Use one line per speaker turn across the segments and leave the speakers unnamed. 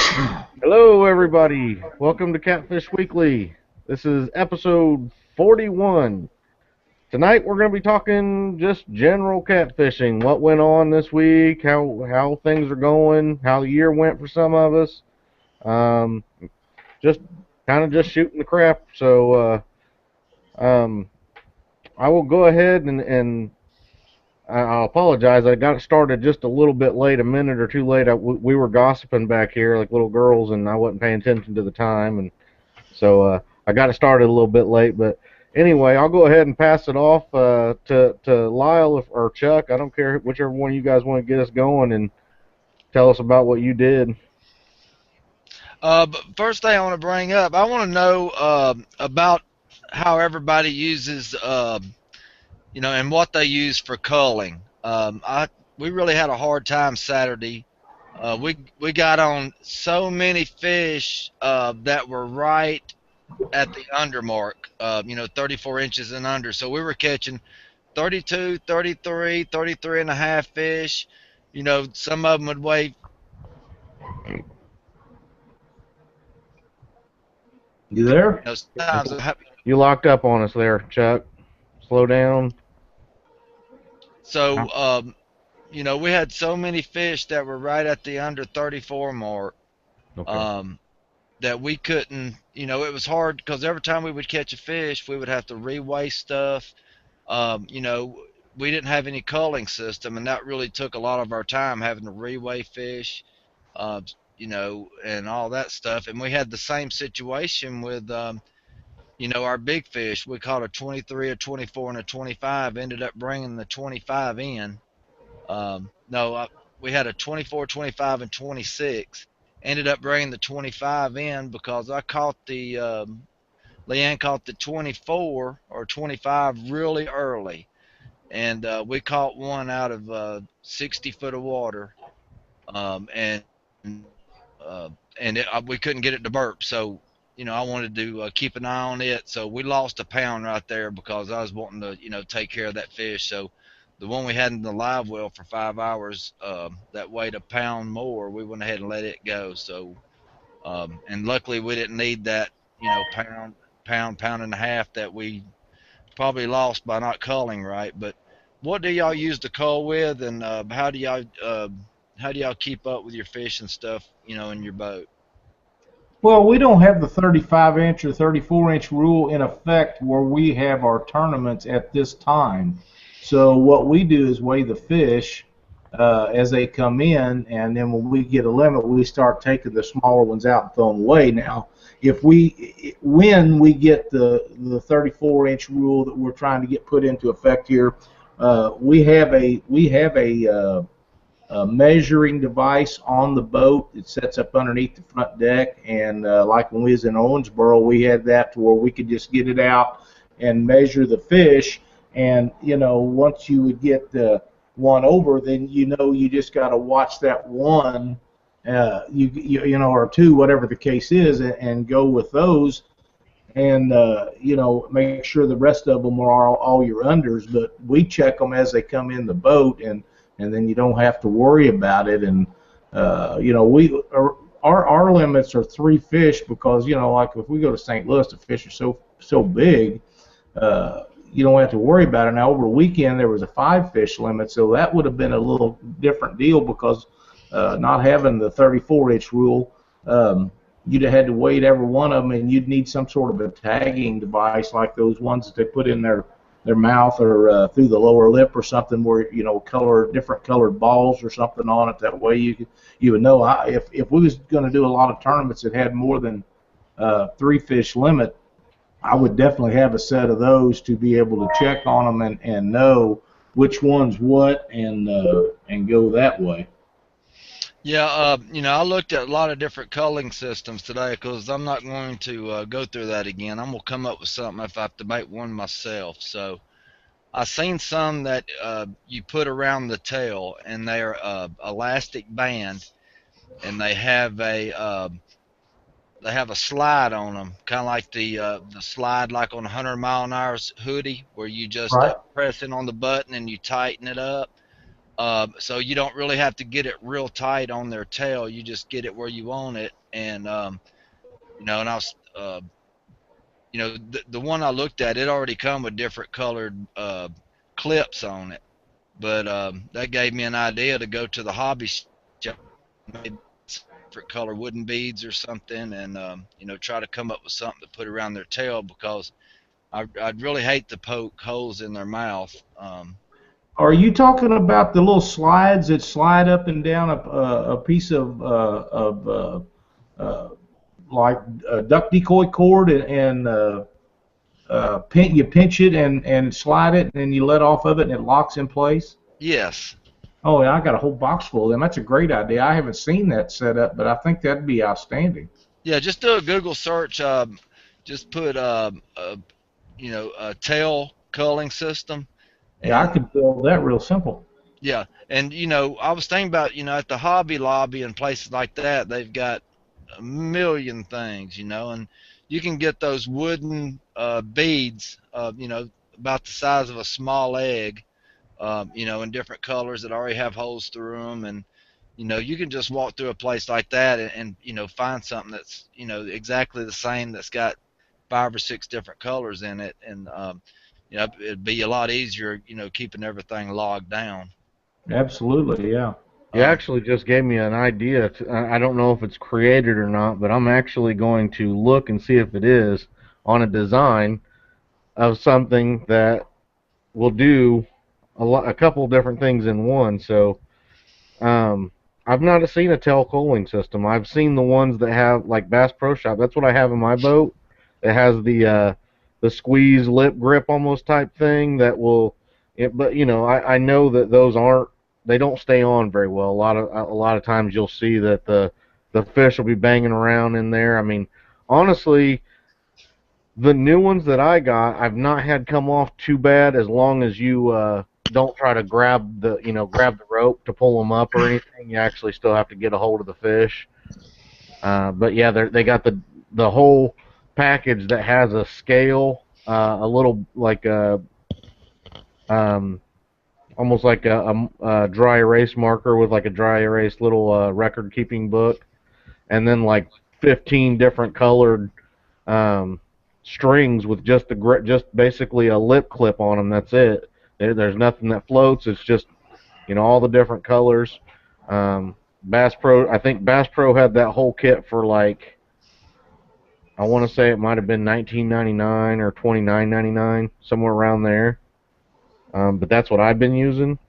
Hello, everybody. Welcome to Catfish Weekly. This is episode 41. Tonight, we're going to be talking just general catfishing. What went on this week? How things are going? How the year went for some of us? Um, just kind of just shooting the crap. So I will go ahead and I'll apologize. I got it started just a little bit late, a minute or two late. We were gossiping back here like little girls, and I wasn't paying attention to the time, and so I got it started a little bit late, but anyway, I'll go ahead and pass it off to Lyle or Chuck. I don't care, whichever one you guys want to get us going and tell us about what you did.
But first thing I want to bring up, I want to know about how everybody uses, and what they use for culling. We really had a hard time Saturday. We got on so many fish that were right at the under mark, 34 inches and under. So we were catching 32, 33, 33 and a half fish. Some of them would weigh.
You there?
Sometimes
You locked up on us there, Chuck. Slow down.
so. We had so many fish that were right at the under 34 mark
Okay.
um, that we couldn't, it was hard because every time we would catch a fish, we would have to reweigh stuff. We didn't have any culling system, and that really took a lot of our time having to reweigh fish, uh, and all that stuff. And we had the same situation with, our big fish. We caught a 23, a 24, and a 25, ended up bringing the 25 in. No, we had a 24, 25, and 26. Ended up bringing the 25 in because Leanne caught the 24 or 25 really early, and we caught one out of 60 foot of water, and we couldn't get it to burp. So, I wanted to keep an eye on it. So we lost a pound right there because I was wanting to, take care of that fish. So the one we had in the live well for 5 hours that weighed a pound more, we went ahead and let it go. So, and luckily we didn't need that, pound and a half that we probably lost by not culling right. But what do y'all use to cull with, and how do y'all keep up with your fish and stuff, in your boat?
Well, we don't have the 35-inch or 34-inch rule in effect where we have our tournaments at this time. So what we do is weigh the fish as they come in, and then when we get a limit, we start taking the smaller ones out and throwing them away. Now, when we get the 34-inch rule that we're trying to get put into effect here, we have a measuring device on the boat. It sets up underneath the front deck, and like when we was in Owensboro, we had that to where we could just get it out and measure the fish. And once you would get the one over, then you just got to watch that one, or two, whatever the case is, and go with those. And make sure the rest of them are all your unders, but we check them as they come in the boat, and then you don't have to worry about it. And we our limits are 3 fish because like if we go to St. Louis, the fish are so big, you don't have to worry about it. Now over the weekend there was a 5 fish limit, so that would have been a little different deal because not having the 34-inch rule. You'd have had to weight every one of them, and you'd need some sort of a tagging device like those ones that they put in their mouth or through the lower lip or something, where different colored balls or something on it. That way you would know. If we was going to do a lot of tournaments that had more than 3 fish limit, I would definitely have a set of those to be able to check on them and know which one's what, and go that way.
Yeah, I looked at a lot of different culling systems today because I'm not going to go through that again. I'm gonna come up with something if I have to make one myself. So I seen some that you put around the tail, and they're elastic band, and they have a slide on them, kind of like the slide like on a 100 mile an hour hoodie, where you just
Right.
press in on the button and you tighten it up. So you don't really have to get it real tight on their tail. You just get it where you want it, and and I was, the one I looked at, it already come with different colored clips on it, but that gave me an idea to go to the hobby shop, maybe different color wooden beads or something, and try to come up with something to put around their tail because I'd really hate to poke holes in their mouth.
Are you talking about the little slides that slide up and down a piece uh, like duck decoy cord and you pinch it and slide it and then you let off of it and it locks in place?
Yes.
Oh, yeah, I got a whole box full of them. That's a great idea. I haven't seen that set up, but I think that'd be outstanding.
Yeah, just do a Google search. Just put a tail culling system,
Yeah, I
and
could build that real simple.
yeah, and I was thinking about at the Hobby Lobby and places like that, they've got a million things, and you can get those wooden beads, about the size of a small egg, in different colors that already have holes through them, and you can just walk through a place like that and find something that's exactly the same that's got 5 or 6 different colors in it, and it'd be a lot easier, keeping everything logged down.
Absolutely, yeah.
You
Um,
actually just gave me an idea. I don't know if it's created or not, but I'm actually going to look and see if it is on a design of something that will do a couple different things in one. So Um, I've not seen a tail cooling system. I've seen the ones that have like Bass Pro Shop. That's what I have in my boat. It has the squeeze lip grip almost type thing that will. But I know that those aren't. They don't stay on very well. A lot of times you'll see that the fish will be banging around in there. I mean, honestly, the new ones that I got, I've not had come off too bad as long as you don't try to grab the rope to pull them up or anything. You actually still have to get a hold of the fish. But yeah, they got the whole package that has a scale, a little like a um, almost like a dry erase marker with like a dry erase little record keeping book, and then like 15 different colored um, strings with just basically a lip clip on them. That's it. There's nothing that floats. It's just all the different colors. Bass Pro, I think Bass Pro had that whole kit for like I want to say it might have been 19.99 or 29.99, somewhere around there. But that's what I've been using.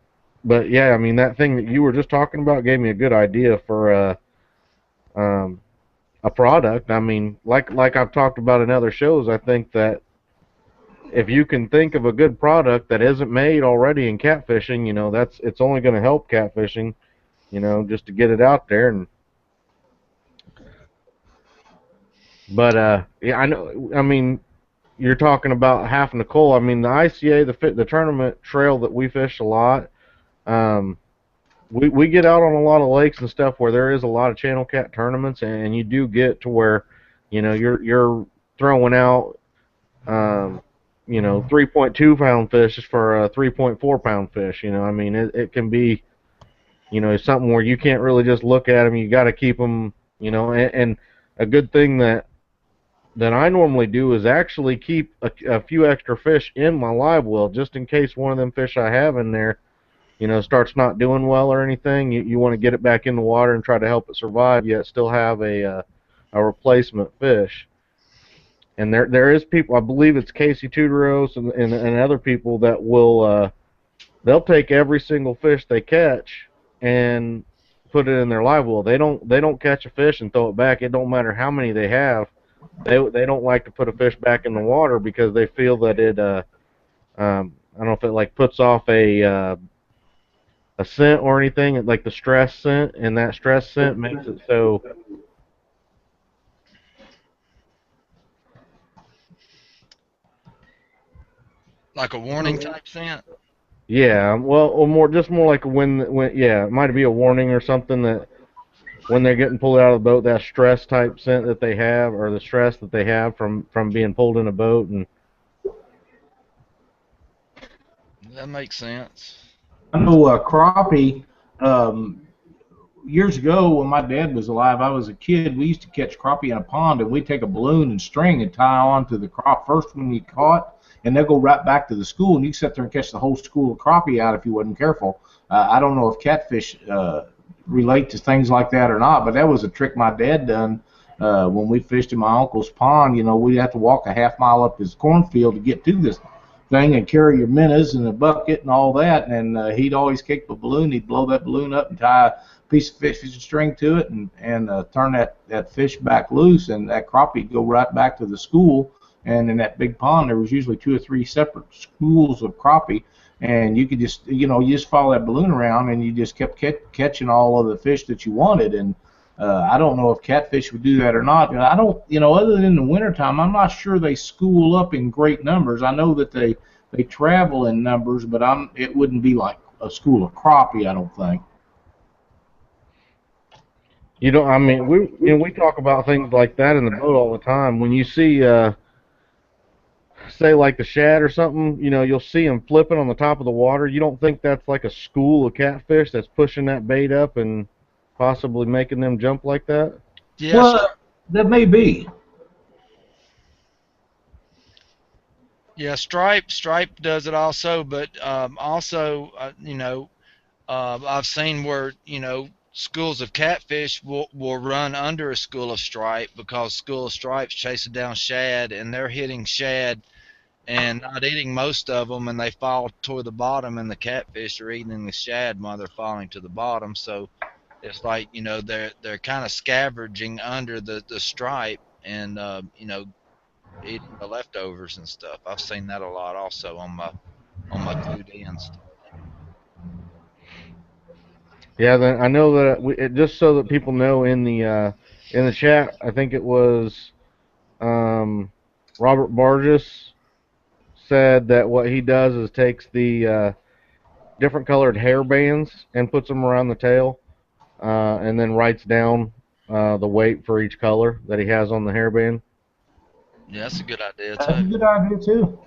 But yeah, I mean that thing that you were just talking about gave me a good idea for um, a product. I mean, like I've talked about in other shows, I think that if you can think of a good product that isn't made already in catfishing, it's only going to help catfishing, just to get it out there. But yeah, I know. I mean, you're talking about half Nicole. I mean, the ICA, the tournament trail that we fish a lot. Um, we get out on a lot of lakes and stuff where there is a lot of channel cat tournaments, and you do get to where, you're throwing out, um, 3.2 pound fish for a 3.4 pound fish. I mean, it can be, something where you can't really just look at them. You got to keep them, and a good thing that I normally do is actually keep a few extra fish in my live well just in case one of them fish I have in there, starts not doing well or anything. You want to get it back in the water and try to help it survive, yet still have a replacement fish. And there is people, I believe it's Casey Tuderos and other people that will they'll take every single fish they catch and put it in their live well. They don't catch a fish and throw it back. It don't matter how many they have. They don't like to put a fish back in the water because they feel that it I don't know if it like puts off a scent or anything like the stress scent, and that stress scent makes it so.
like a warning type scent.
Yeah, well, or more like when yeah, it might be a warning or something that when they're getting pulled out of the boat, that stress type scent that they have, or the stress that they have from being pulled in a boat. And
That makes sense.
I know crappie. Um, Years ago, when my dad was alive, I was a kid. We used to catch crappie in a pond, and we'd take a balloon and string and tie on to the crop first when you caught, and they'll go right back to the school, and you sit there and catch the whole school of crappie out if you wasn't careful. I don't know if catfish relate to things like that or not, but that was a trick my dad done when we fished in my uncle's pond. You know, we'd have to walk a half mile up his cornfield to get to this thing and carry your minnows and a bucket and all that. And he'd always kick the balloon. He'd blow that balloon up and tie a piece of fishing string to it and turn that fish back loose, and that crappie go right back to the school. And in that big pond, there was usually two or three separate schools of crappie, and you could just you just follow that balloon around, and you just kept catching all of the fish that you wanted. And I don't know if catfish would do that or not. I don't, other than in the wintertime, I'm not sure they school up in great numbers. I know that they travel in numbers, but it wouldn't be like a school of crappie, I don't think.
You know, I mean, we talk about things like that in the boat all the time. When you see, say, like the shad or something, you'll see them flipping on the top of the water. You don't think that's like a school of catfish that's pushing that bait up and possibly making them jump like that?
Yeah,
Well, that may be.
yeah, stripe does it also, but also I've seen where schools of catfish will run under a school of stripe because school of stripes chasing down shad and they're hitting shad and not eating most of them, and they fall toward the bottom, and the catfish are eating the shad while they're falling to the bottom. So it's like they're kind of scavenging under the stripe and eating the leftovers and stuff. I've seen that a lot also on my 2D and stuff.
Yeah, then I know that just so that people know in the chat, I think it was um, Robert Barges said that what he does is takes the different colored hair bands and puts them around the tail, and then writes down the weight for each color that he has on the hairband.
Yeah, that's a good idea
That's a
too.
good idea too.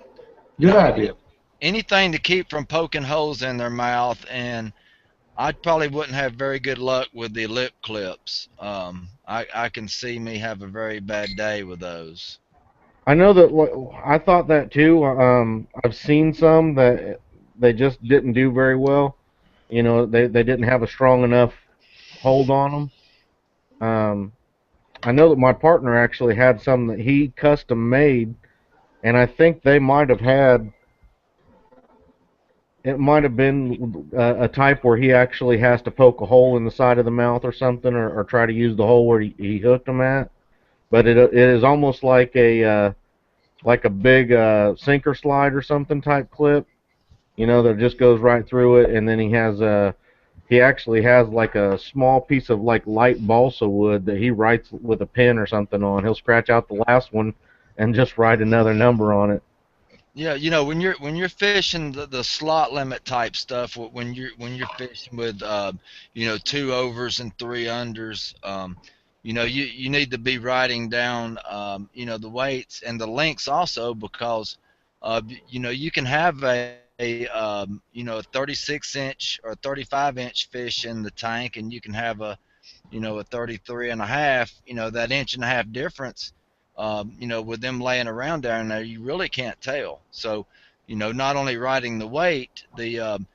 You
Good
know,
idea.
anything to keep from poking holes in their mouth, and I probably wouldn't have very good luck with the lip clips. I can see me have a very bad day with those.
I know that I thought that too. I've seen some that they just didn't do very well. They didn't have a strong enough hold on them. I know that my partner actually had some that he custom made, and I think they might have had it might have been a type where he actually has to poke a hole in the side of the mouth or something, or try to use the hole where he hooked them at. But it is almost like a big sinker slide or something type clip, that just goes right through it, and then he actually has like a small piece of like light balsa wood that he writes with a pen or something on. He'll scratch out the last one and just write another number on it.
Yeah, when you're fishing the slot limit type stuff, when you're fishing with two overs and three unders, you need to be writing down the weights and the lengths also because you can have a 36 inch or 35-inch fish in the tank, and you can have a 33 and a half, that inch and a half difference, with them laying around down there, you really can't tell. So, not only riding the weight, the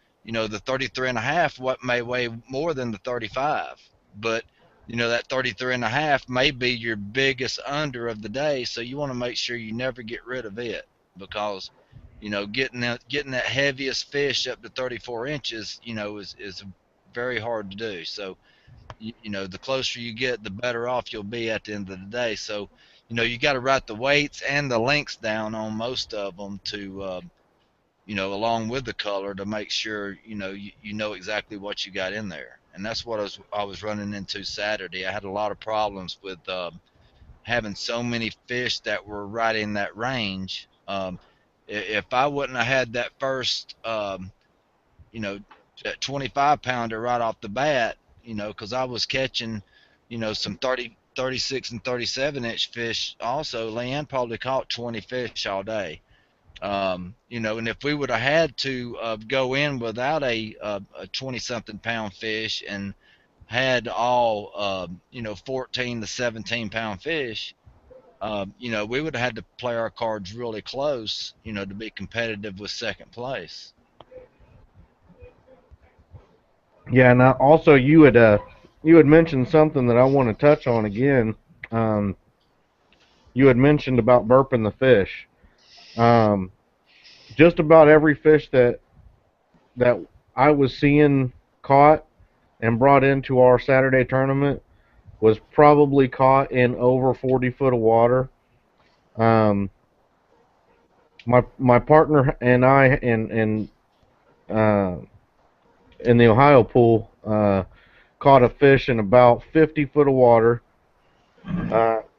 33 and a half, what may weigh more than the 35, but, that 33 and a half may be your biggest under of the day. So you want to make sure you never get rid of it because, getting that heaviest fish up to 34 inches, is very hard to do. So, the closer you get, the better off you'll be at the end of the day. So, you got to write the weights and the lengths down on most of them to, along with the color to make sure, you know exactly what you got in there. And that's what I was running into Saturday. I had a lot of problems with having so many fish that were right in that range. If I wouldn't have had that first, you know, that 25 pounder right off the bat, because I was catching, some 30, 36 and 37 inch fish also. Leanne probably caught 20 fish all day. You know, and if we would have had to go in without a 20 something pound fish and had all, you know, 14 to 17 pound fish, you know, we would have had to play our cards really close, you know, to be competitive with second place.
Yeah, and also you had mentioned something that I want to touch on again. Um, you had mentioned about burping the fish. Um, just about every fish that I was seeing caught and brought into our Saturday tournament was probably caught in over 40 foot of water. Um, my partner and I uh, in the Ohio pool caught a fish in about 50 foot of water.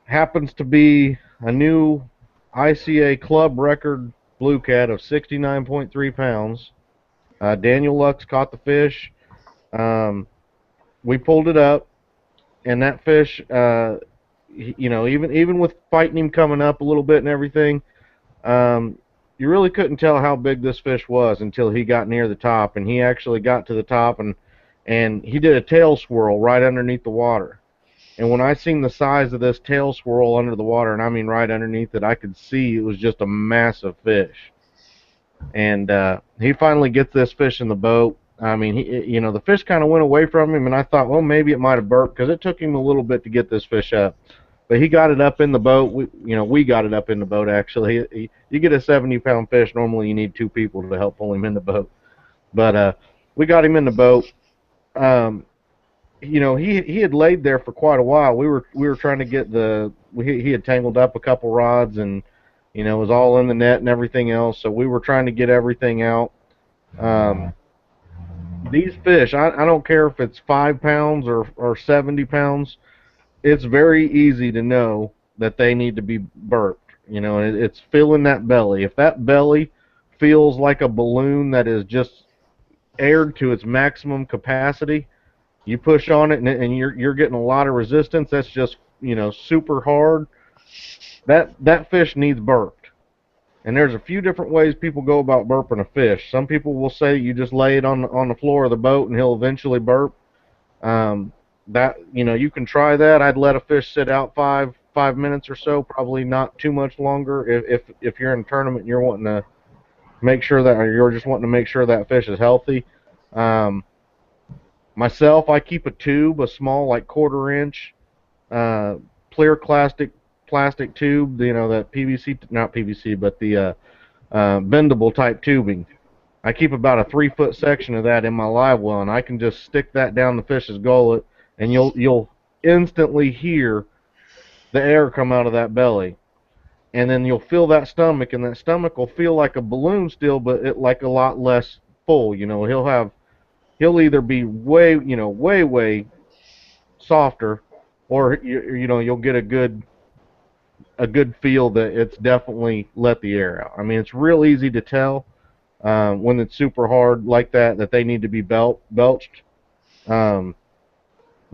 Happens to be a new ICA club record blue cat of 69.3 pounds. Daniel Lux caught the fish. Um, we pulled it up, and that fish, you know, even with fighting him coming up a little bit and everything, um, you really couldn't tell how big this fish was until he got near the top, and he actually got to the top and he did a tail swirl right underneath the water. And when I seen the size of this tail swirl under the water, and I mean right underneath it, I could see it was just a massive fish. And he finally gets this fish in the boat. I mean, you know, the fish kind of went away from him, and I thought, well, maybe it might have burped because it took him a little bit to get this fish up. But he got it up in the boat. We got it up in the boat actually. You get a 70-pound fish, normally you need two people to help pull him in the boat. But we got him in the boat. Um, you know, he had laid there for quite a while. We were trying to get he had tangled up a couple rods and you know, it was all in the net and everything else. So we were trying to get everything out. Um, these fish, I don't care if it's 5 pounds or 70 pounds. It's very easy to know that they need to be burped. You know, it's filling that belly. If that belly feels like a balloon that is just aired to its maximum capacity, you push on it and you're getting a lot of resistance. That's just you know super hard. That fish needs burped. And there's a few different ways people go about burping a fish. Some people will say you just lay it on the floor of the boat and he'll eventually burp. Um, that you know you can try that. I'd let a fish sit out five minutes or so, probably not too much longer. If you're in a tournament and you're wanting to make sure that, or you're just wanting to make sure that fish is healthy. Um, Myself, I keep a tube, a small like quarter-inch uh, clear plastic tube. You know that PVC, not PVC, but the bendable type tubing. I keep about a 3 foot section of that in my live well, and I can just stick that down the fish's gullet, and you'll instantly hear the air come out of that belly, and then you'll feel that stomach, and that stomach will feel like a balloon still, but it like a lot less full. You know, he'll either be way softer, or you know you'll get a good feel that it's definitely let the air out. I mean, it's real easy to tell when it's super hard like that they need to be belched. Um,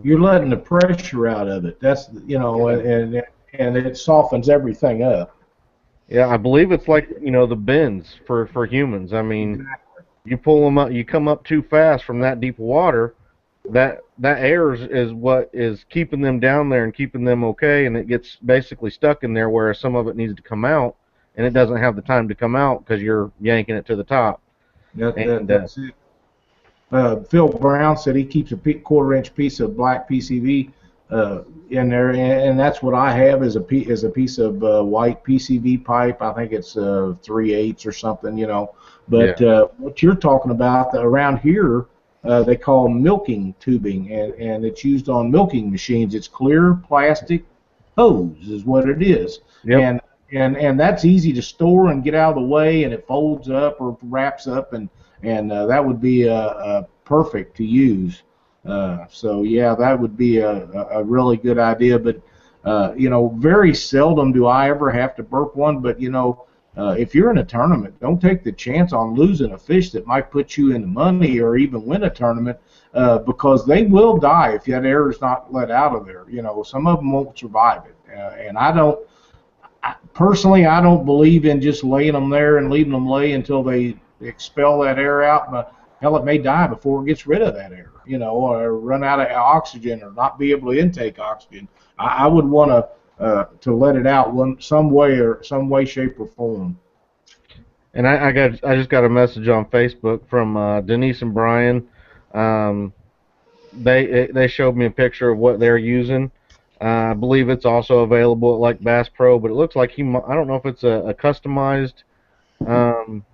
You're letting the pressure out of it. That's you know,
yeah,
and it softens everything up.
yeah, I believe it's like you know the bends for humans. I mean,
Exactly.
you pull them up, you come up too fast from that deep water. That air is what is keeping them down there and keeping them okay, and it gets basically stuck in there, whereas some of it needs to come out, and it doesn't have the time to come out because you're yanking it to the top. And
That's it. Phil Brown said he keeps a quarter-inch piece of black PCV in there, and that's what I have is a piece of white PCV pipe. I think it's 3/8 or something, you know. But
yeah,
what you're talking about around here, they call milking tubing, and it's used on milking machines. It's clear plastic hose, is what it is,
yep,
and and that's easy to store and get out of the way, and it folds up or wraps up and that would be perfect to use. So yeah, that would be a really good idea. But you know, very seldom do I ever have to burp one. But you know, if you're in a tournament, don't take the chance on losing a fish that might put you in the money or even win a tournament because they will die if that air is not let out of there. You know, some of them won't survive it, and Personally, I don't believe in just laying them there and leaving them lay until they expel that air out. But hell, it may die before it gets rid of that air, or run out of oxygen or not be able to intake oxygen. I would want to let it out some way, shape, or form.
And I just got a message on Facebook from Denise and Brian. Um, they showed me a picture of what they're using. I believe it's also available at like Bass Pro, but it looks like I don't know if it's a customized um,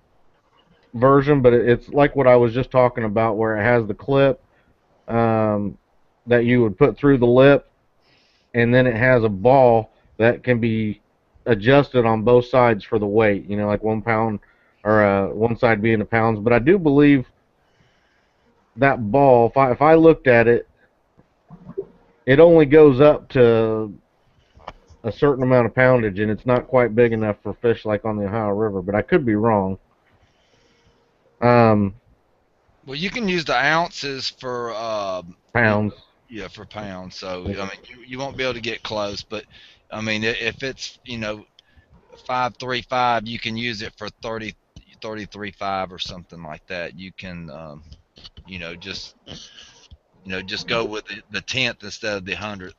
version, but it's like what I was just talking about, where it has the clip um, that you would put through the lip, and then it has a ball that can be adjusted on both sides for the weight. Like 1 pound or one side being a pounds. But I do believe that ball, if I looked at it, it only goes up to a certain amount of poundage, and it's not quite big enough for fish like on the Ohio River. But I could be wrong. Um,
Well, you can use the ounces for
Pounds.
yeah, for pounds. So I mean, you won't be able to get close, but I mean, if it's 535, you can use it for 33.5 or something like that. You can you know just just go with the tenth instead of the hundredth.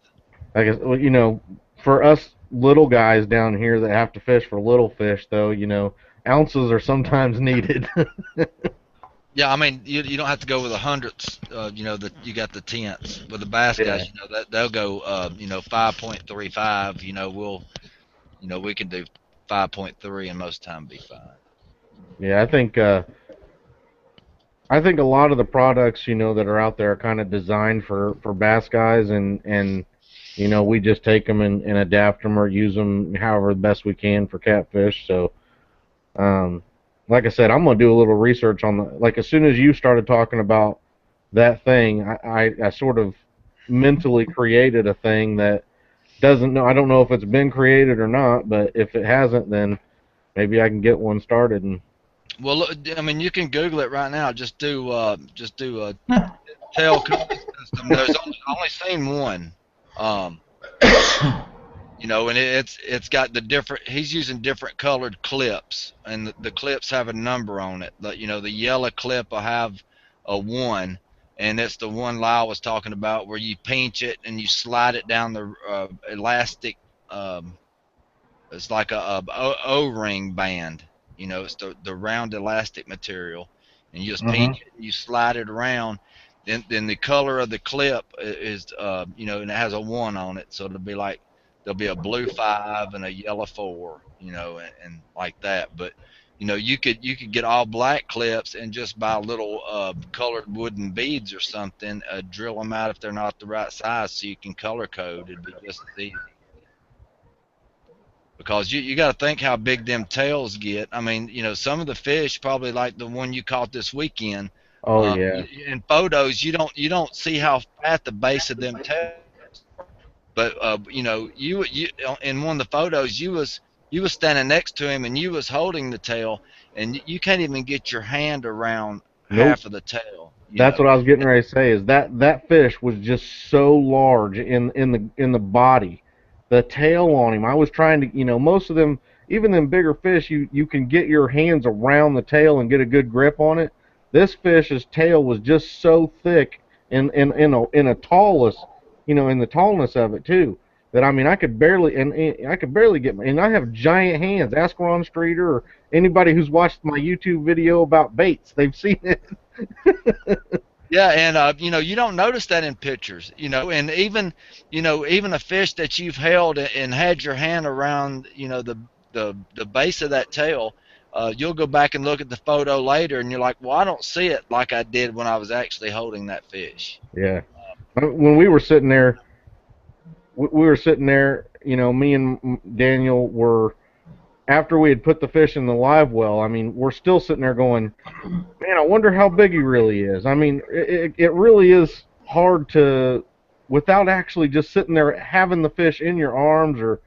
I guess, well, for us little guys down here that have to fish for little fish, though, ounces are sometimes needed.
Yeah, I mean, you don't have to go with the hundredths. That you got the tenths. With the bass
Yeah.
guys, that they'll go 5.35. We can do 5.3 and most time be fine.
Yeah, I think a lot of the products, that are out there are kind of designed for bass guys, and we just take them and adapt them or use them however best we can for catfish. So, um, like I said, I'm gonna do a little research on like as soon as you started talking about that thing, I sort of mentally created a thing that doesn't know. I don't know if it's been created or not, but if it hasn't, then maybe I can get one started. And
Well, look, I mean, you can Google it right now. Just do a tail cooling system. There's only seen one. Um, and it's got the different. He's using different colored clips, and the clips have a number on it. The yellow clip will have a one, and it's the one Lyle was talking about, where you pinch it and you slide it down the elastic. Um, it's like a O-ring band. It's the round elastic material, and you just pinch it and you slide it around. Then the color of the clip is and it has a one on it, so it'll be like there'll be a blue 5 and a yellow 4, and like that. But you could get all black clips and just buy little colored wooden beads or something, drill them out if they're not the right size, so you can color code. It'd be just as easy. Because you got to think how big them tails get. I mean, some of the fish, probably like the one you caught this weekend.
oh yeah,
In photos, you don't see how fat the base of them tails, but you in one of the photos, you was standing next to him and you was holding the tail, and you can't even get your hand around
nope.
half of the tail.
That's what I was getting ready to say. Is that fish was just so large in the body, the tail on him. I was trying to, most of them, even them bigger fish, you can get your hands around the tail and get a good grip on it. This fish's tail was just so thick in a tallness, in the tallness of it too. That I mean, I could barely get and I have giant hands. Ask Ron Streeter or anybody who's watched my YouTube video about baits. They've seen it.
Yeah, and you don't notice that in pictures, and even a fish that you've held and had your hand around, the base of that tail, you'll go back and look at the photo later, and you're like, well, I don't see it like I did when I was actually holding that fish.
Yeah. When we were sitting there, me and Daniel were, after we had put the fish in the live well, I mean, we're still sitting there going, man, I wonder how big he really is. I mean, it really is hard to, without actually just sitting there having the fish in your arms or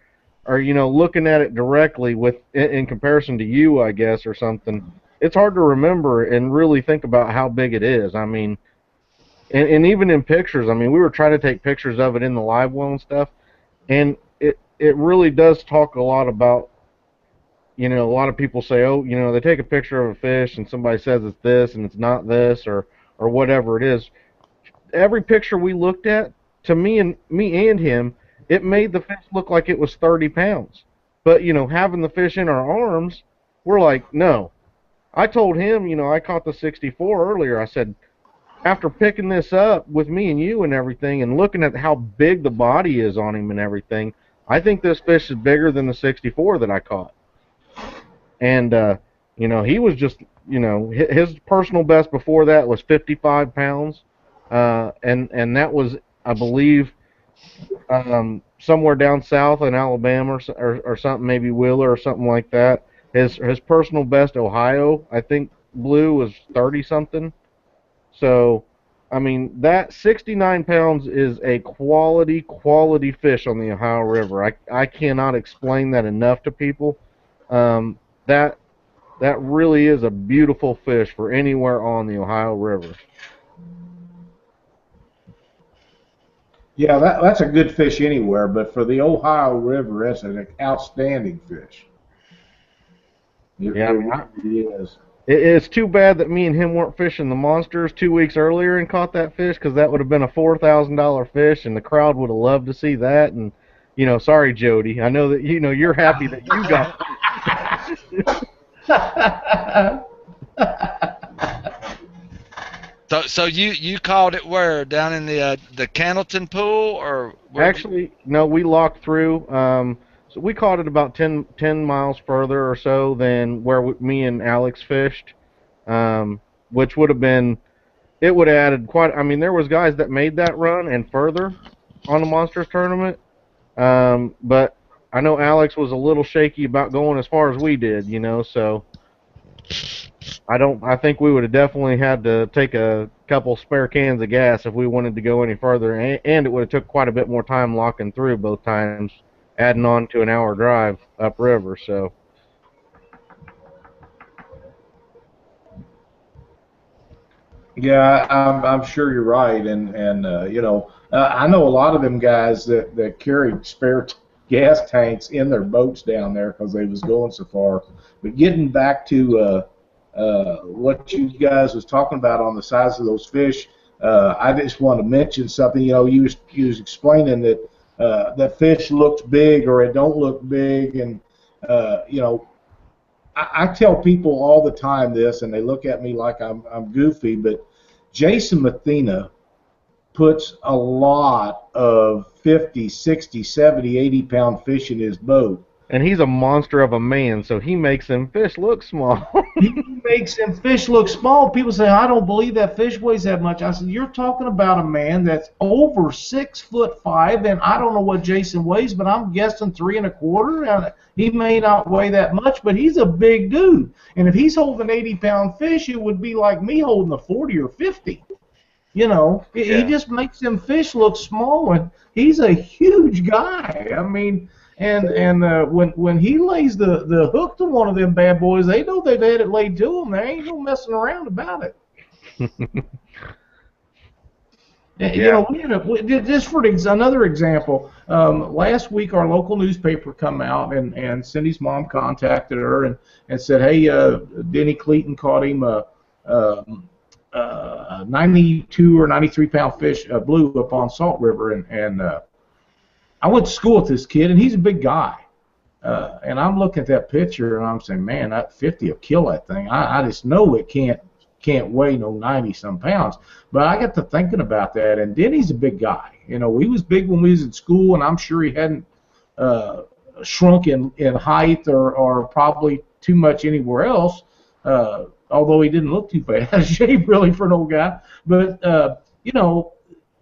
looking at it directly in comparison to you, I guess, or something. It's hard to remember and really think about how big it is. I mean, and even in pictures, I mean, we were trying to take pictures of it in the live well and stuff, and it really does talk a lot about, a lot of people say, oh, they take a picture of a fish and somebody says it's this and it's not this, or whatever it is. Every picture we looked at, to me and him, it made the fish look like it was 30 pounds. But having the fish in our arms, we're like, no. I told him, I caught the 64 earlier. I said, after picking this up with me and you and everything, and looking at how big the body is on him and everything, I think this fish is bigger than the 64 that I caught. And he was just, his personal best before that was 55 pounds, and that was, I believe, somewhere down south in Alabama, or something, maybe Wheeler or something like that. His personal best, Ohio, I think, blue was 30 something. So, I mean, that 69 pounds is a quality fish on the Ohio River. I cannot explain that enough to people. Um, that that really is a beautiful fish for anywhere on the Ohio River.
Yeah, that's a good fish anywhere, but for the Ohio River, that's an outstanding fish. It
Yeah, I mean,
really is.
it's too bad that me and him weren't fishing the monsters 2 weeks earlier and caught that fish, because that would have been a $4,000 fish, and the crowd would have loved to see that. And sorry, Jody, I know that you're happy that you got
So you caught it where, down in the Cannleton pool, or where?
Actually, no, we locked through. So we caught it about 10 miles further or so than where me and Alex fished, which would have been, it would have added quite, I mean, there was guys that made that run and further on the Monsters tournament, but I know Alex was a little shaky about going as far as we did, so I think we would have definitely had to take a couple spare cans of gas if we wanted to go any further, and it would have took quite a bit more time locking through both times, adding on to an hour drive upriver. So
Yeah, I'm sure you're right, and I know a lot of them guys that carried spare gas tanks in their boats down there because they was going so far. But getting back to what you guys was talking about on the size of those fish, I just want to mention something. You was explaining that that fish looks big or it don't look big, and I tell people all the time this, and they look at me like I'm goofy, but Jason Mathena puts a lot of 50, 60, 70, 80-pound fish in his boat.
and he's a monster of a man, so he makes them fish look small.
He makes them fish look small. People say, I don't believe that fish weighs that much. I said, you're talking about a man that's over 6'5", and I don't know what Jason weighs, but I'm guessing 3 1/4. And he may not weigh that much, but he's a big dude. And if he's holding 80-pound fish, it would be like me holding a 40 or 50. He just makes them fish look small, and he's a huge guy. I mean, and when he lays the hook to one of them bad boys, they know they've had it laid to them. There ain't no messing around about it.
Yeah.
Just for another example, last week our local newspaper come out, and Cindy's mom contacted her and said, hey, Denny Cleaton caught him a 92 or 93-pound fish, blue, up on Salt River, and I went to school with this kid, and he's a big guy. And I'm looking at that picture, and I'm saying, man, that 50 will kill that thing. I just know it can't weigh no 90-some pounds. But I got to thinking about that, and Denny's a big guy. He was big when we was in school, and I'm sure he hadn't shrunk in height or probably too much anywhere else, although he didn't look too bad out of shape, really, for an old guy. But,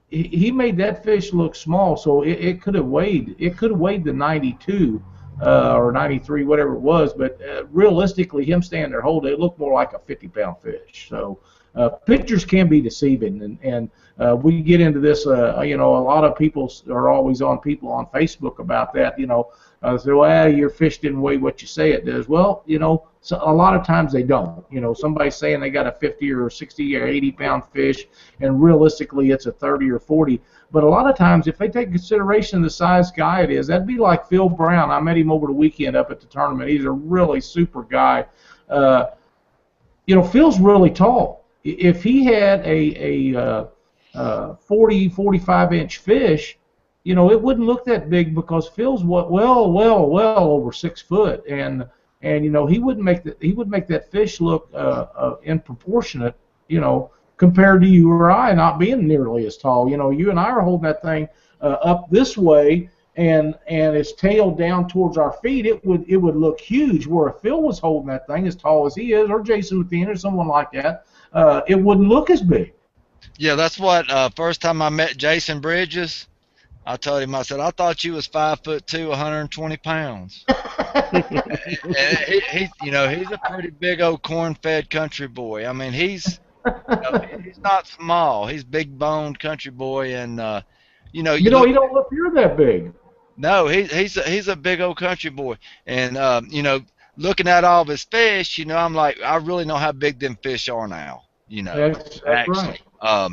he made that fish look small, so it could have weighed the 92 or 93, whatever it was. But realistically, him standing there holding it looked more like a 50-pound fish. So Pictures can be deceiving, and we get into this. You know, a lot of people are always on people on Facebook about that. You know, say, well, your fish didn't weigh what you say it does. Well, you know, so a lot of times they don't. You know, somebody's saying they got a 50 or 60 or 80 pound fish, and realistically it's a 30 or 40. But a lot of times, if they take consideration of the size guy it is, that'd be like Phil Brown. I met him over the weekend up at the tournament. He's a really super guy. Uh, you know, Phil's really tall. If he had a 40, 45-inch fish, you know, it wouldn't look that big because Phil's well over 6 foot, and you know, he would make that fish look in you know, compared to you or I not being nearly as tall. You know, you and I are holding that thing up this way, and its tail down towards our feet, it would look huge. Where if Phil was holding that thing as tall as he is, or Jason Within, or someone like that, it wouldn't look as big.
Yeah, that's what. First time I met Jason Bridges, I told him, I said, I thought you was 5'2", 120 pounds. And you know, he's a pretty big old corn-fed country boy. I mean, he's not small. He's big boned country boy, and you know,
You
you
know,
look.
he don't look near that big.
No, he's a big old country boy, and you know, looking at all of his fish, you know, I'm like, I really know how big them fish are now. You know,
That's right.
actually,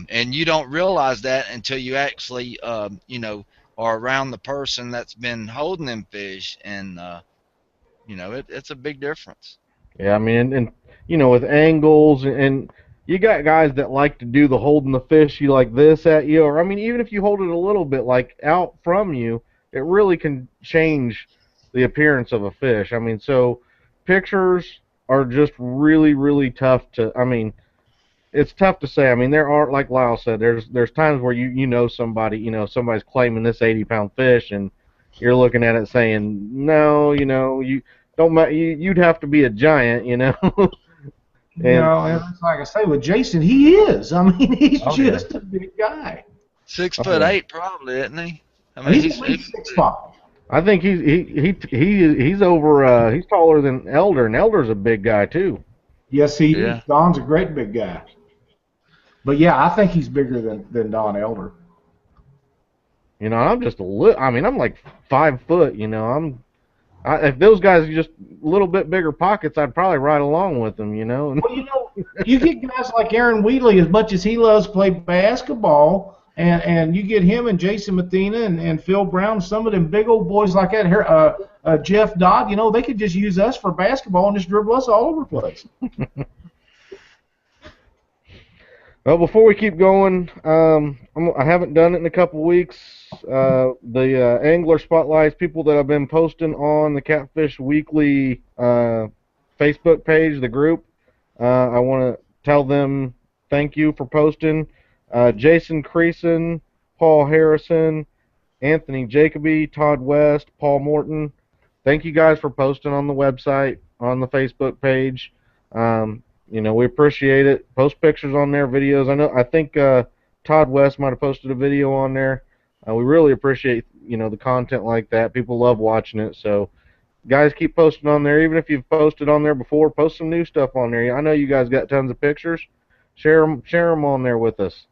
and you don't realize that until you actually, you know, are around the person that's been holding them fish, and you know, it's a big difference.
Yeah, I mean, and you know, with angles and you got guys that like to do the holding the fish you like this at you, or I mean, even if you hold it a little bit like out from you, it really can change the appearance of a fish. I mean, so pictures are just really, really tough to. I mean, it's tough to say. I mean, there are, like Lyle said, there's times where you know somebody, you know, somebody's claiming this 80-pound fish, and you're looking at it saying, no, you know, you don't, you'd have to be a giant, you know,
You
and
know, and it's like I say with Jason, he is. I mean, he's
oh yeah,
just a big guy.
Six
oh
foot
yeah.
eight, probably, isn't he? I mean,
He's at least 6'5".
I think he's over he's taller than Elder, and Elder's a big guy too.
Yes, he is.
yeah.
Don's a great big guy. But yeah, I think he's bigger than Don Elder.
You know, I'm just a little. I mean, I'm like 5 foot. You know, if those guys just a little bit bigger pockets, I'd probably ride along with them. You know.
Well, you know, you get guys like Aaron Wheatley, as much as he loves to play basketball, and you get him and Jason Mathena and Phil Brown, some of them big old boys like that. Here, Jeff Dodd, you know, they could just use us for basketball and just dribble us all over the place.
Well, before we keep going, I haven't done it in a couple weeks. The angler spotlights, people that have been posting on the Catfish Weekly Facebook page, the group. I want to tell them thank you for posting. Jason Creason, Paul Harrison, Anthony Jacoby, Todd West, Paul Morton. Thank you guys for posting on the website, on the Facebook page. You know, we appreciate it. Post pictures on there, videos. I think Todd West might have posted a video on there. We really appreciate, you know, the content like that. People love watching it. So, guys, keep posting on there. Even if you've posted on there before, post some new stuff on there. I know you guys got tons of pictures. Share them on there with us.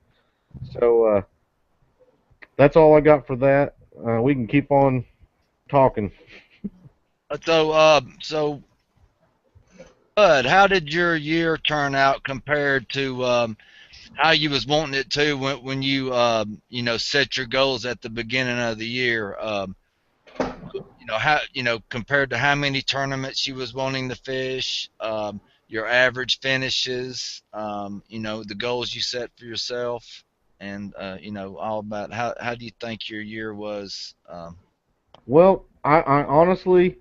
So that's all I got for that. We can keep on talking.
So Bud, how did your year turn out compared to how you was wanting it to when you you know, set your goals at the beginning of the year? You know, how, you know, compared to how many tournaments you was wanting to fish, your average finishes, you know, the goals you set for yourself, and you know, all about how do you think your year was?
Well, I honestly,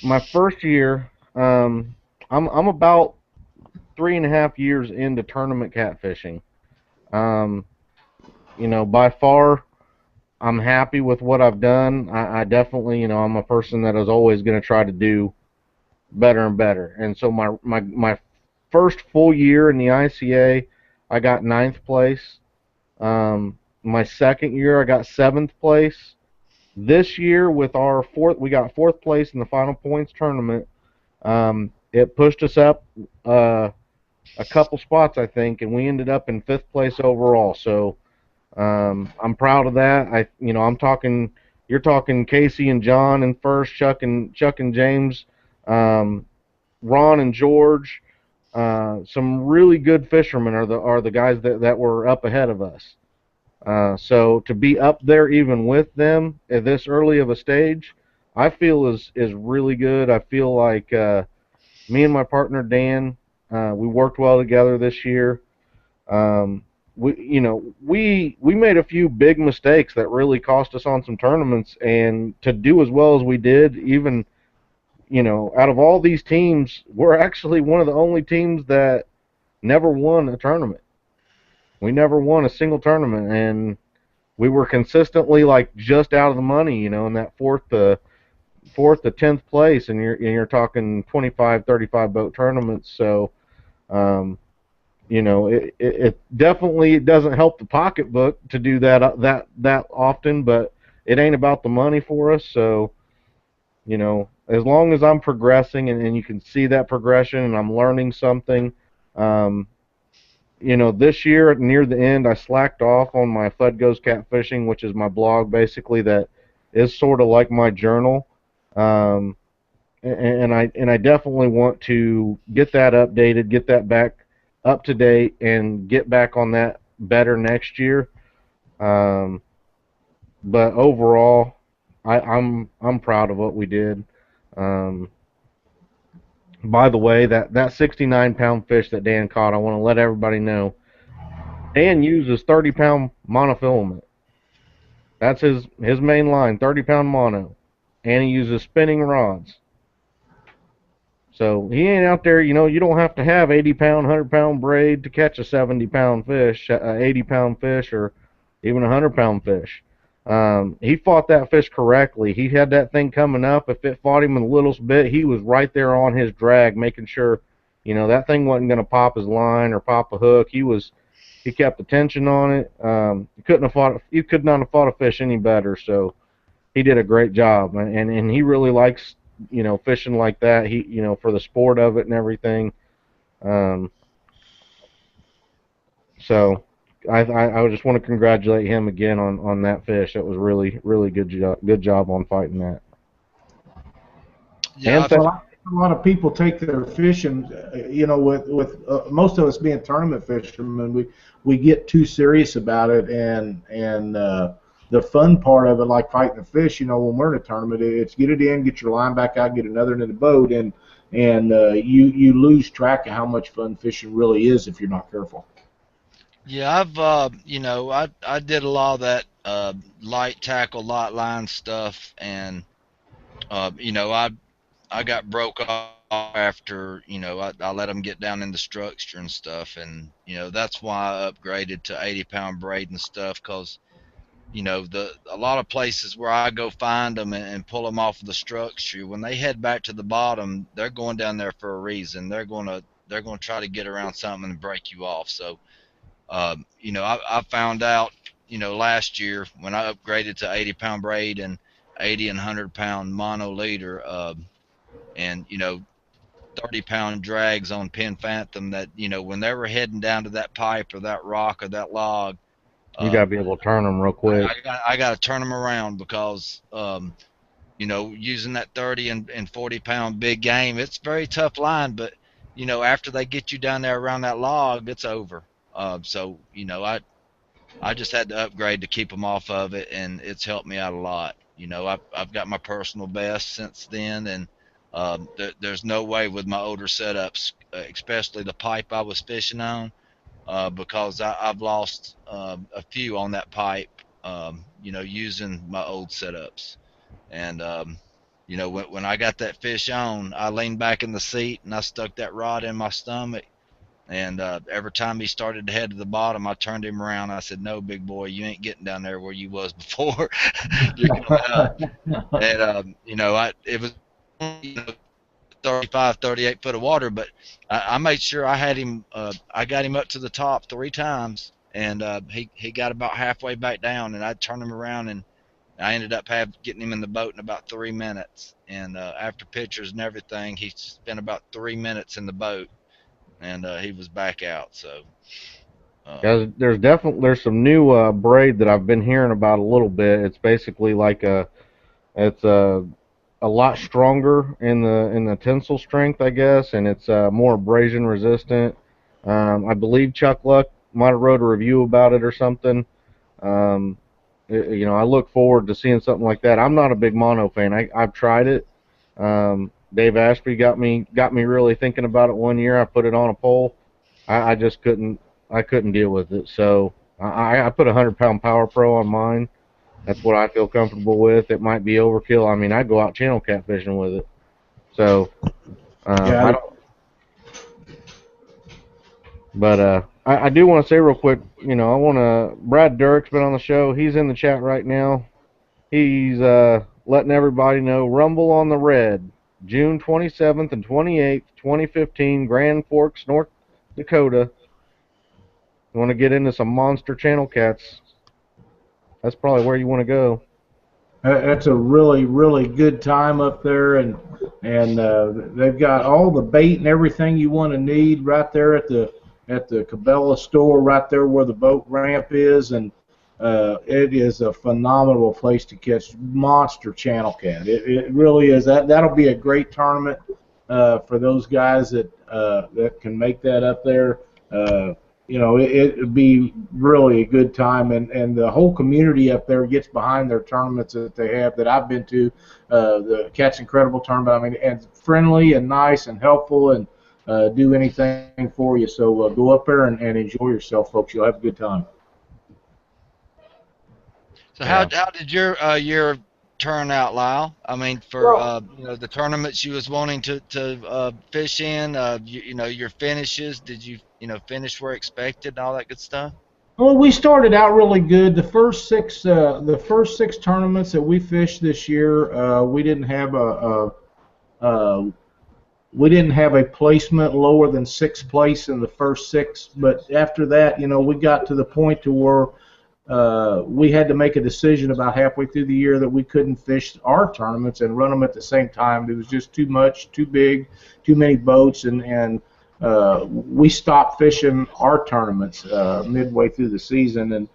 my first year, I'm about 3.5 years into tournament catfishing. Um, you know, by far, I'm happy with what I've done. I definitely, you know, I'm a person that is always going to try to do better and better. And so my first full year in the ICA, I got ninth place. My second year, I got seventh place. This year, with our fourth, we got fourth place in the final points tournament. It pushed us up a couple spots, I think, and we ended up in fifth place overall. So I'm proud of that. I'm talking. You're talking Casey and John in first, Chuck and James, um, Ron and George. Some really good fishermen are the guys that were up ahead of us. So to be up there even with them at this early of a stage, I feel is really good. I feel like me and my partner Dan, we worked well together this year. We made a few big mistakes that really cost us on some tournaments, and to do as well as we did, even out of all these teams, we're actually one of the only teams that never won a tournament. We never won a single tournament, and we were consistently like just out of the money, in that fourth to 10th place, and you're talking 25, 35 boat tournaments. So, um, it definitely doesn't help the pocketbook to do that often, but it ain't about the money for us. So, as long as I'm progressing and you can see that progression and I'm learning something, um, this year near the end, I slacked off on my Fud Goes Catfishing, which is my blog basically that is sort of like my journal. Um, and I definitely want to get that updated, get that back up to date, and get back on that better next year. Um, but overall, I'm proud of what we did. Um, by the way, that 69-pound fish that Dan caught, I want to let everybody know Dan uses 30-pound monofilament. That's his main line, 30-pound mono, and he uses spinning rods. So he ain't out there, you don't have to have 80-pound, 100-pound braid to catch a 70-pound fish, 80-pound fish, or even a 100-pound fish. He fought that fish correctly. He had that thing coming up. If it fought him in the littlest bit, he was right there on his drag, making sure, that thing wasn't going to pop his line or pop a hook. He kept the tension on it. You could not have fought a fish any better. So he did a great job, and he really likes fishing like that. He for the sport of it and everything. Um, so I just want to congratulate him again on that fish. That was really really good job on fighting that.
Yeah,
And
I,
Well, I think a lot of people take their fishing, with most of us being tournament fishermen, we get too serious about it, and the fun part of it, like fighting a fish, when we're in a tournament, it's get it in, get your line back out, get another into the boat, and you lose track of how much fun fishing really is if you're not careful.
yeah, I did a lot of that light tackle, light line stuff, and I got broke off after I let them get down in the structure and stuff, and that's why I upgraded to 80-pound braid and stuff, because the a lot of places where I go find them and pull them off of the structure, when they head back to the bottom, they're going down there for a reason. They're gonna try to get around something and break you off. So I found out last year when I upgraded to 80-pound braid and 80 and 100-pound mono leader, and 30-pound drags on Pin Phantom, that when they were heading down to that pipe or that rock or that log,
you got to
um,
be able to turn them real quick.
I got to turn them around, because using that 30 and 40-pound big game, it's very tough line, but after they get you down there around that log, it's over. So I just had to upgrade to keep them off of it, and it's helped me out a lot. I've got my personal best since then, and there's no way with my older setups, especially the pipe I was fishing on, because I've lost a few on that pipe, using my old setups. And when I got that fish on, I leaned back in the seat and I stuck that rod in my stomach. And every time he started to head to the bottom, I turned him around. I said, "No, big boy, you ain't getting down there where you was before. You're coming up." And it was 35, 38 foot of water, but I made sure I had him. I got him up to the top 3 times, and he got about halfway back down, and I turned him around, and I ended up getting him in the boat in about 3 minutes. And after pictures and everything, he spent about 3 minutes in the boat. and he was back out. So
Guys, there's some new braid that I've been hearing about a little bit. It's basically like it's a lot stronger in the tensile strength, I guess, and it's more abrasion resistant. I believe Chuck Luck might have wrote a review about it or something. Um, I look forward to seeing something like that. I'm not a big mono fan. I've tried it. Dave Ashby got me really thinking about it one year. I put it on a pole. I just couldn't deal with it. So I put a 100-pound Power Pro on mine. That's what I feel comfortable with. It might be overkill. I mean, I go out channel catfishing with it. So I
Yeah,
don't. But I do want to say real quick. I want to. Brad Durrick's been on the show. He's in the chat right now. He's letting everybody know Rumble on the Red, June 27th and 28th, 2015, Grand Forks, North Dakota. You want to get into some monster channel cats? That's probably where you want to go.
that's a really, really good time up there, and they've got all the bait and everything you want to need right there at the Cabela store, right there where the boat ramp is, and it is a phenomenal place to catch monster channel cat. It really is. That'll be a great tournament for those guys that can make that up there. It'd be really a good time, and the whole community up there gets behind their tournaments that they have that I've been to, the Catch Incredible tournament. I mean, and friendly and nice and helpful and do anything for you. So go up there and enjoy yourself, folks. You'll have a good time.
so
Yeah.
how did your year turn out, Lyle? I mean, for
Well,
the tournaments you was wanting to fish in, your finishes. Did you finish where expected and all that good stuff?
well, we started out really good. The first six tournaments that we fished this year, uh, we didn't have a placement lower than sixth place in the first six. But after that, we got to the point to where we had to make a decision about halfway through the year that we couldn't fish our tournaments and run them at the same time. It was just too much, too big, too many boats, and we stopped fishing our tournaments midway through the season. And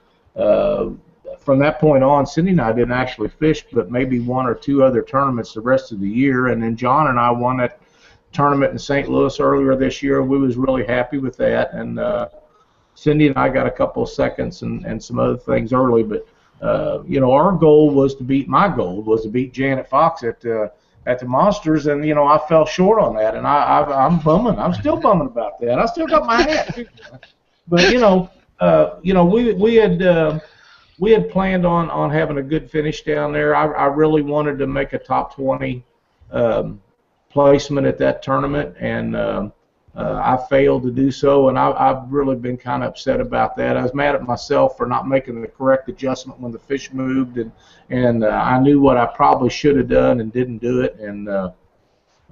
from that point on, Cindy and I didn't actually fish, but maybe one or two other tournaments the rest of the year. And then John and I won that tournament in St. Louis earlier this year. We was really happy with that, and Cindy and I got a couple of seconds and some other things early, but our goal was to beat. My goal was to beat Janet Fox at the Monsters, and I fell short on that, and I'm bumming. I'm still bumming about that. I still got my hat, but we had planned on having a good finish down there. I really wanted to make a top 20 placement at that tournament, and I failed to do so, and I've really been kind of upset about that. I was mad at myself for not making the correct adjustment when the fish moved, and I knew what I probably should have done and didn't do it, and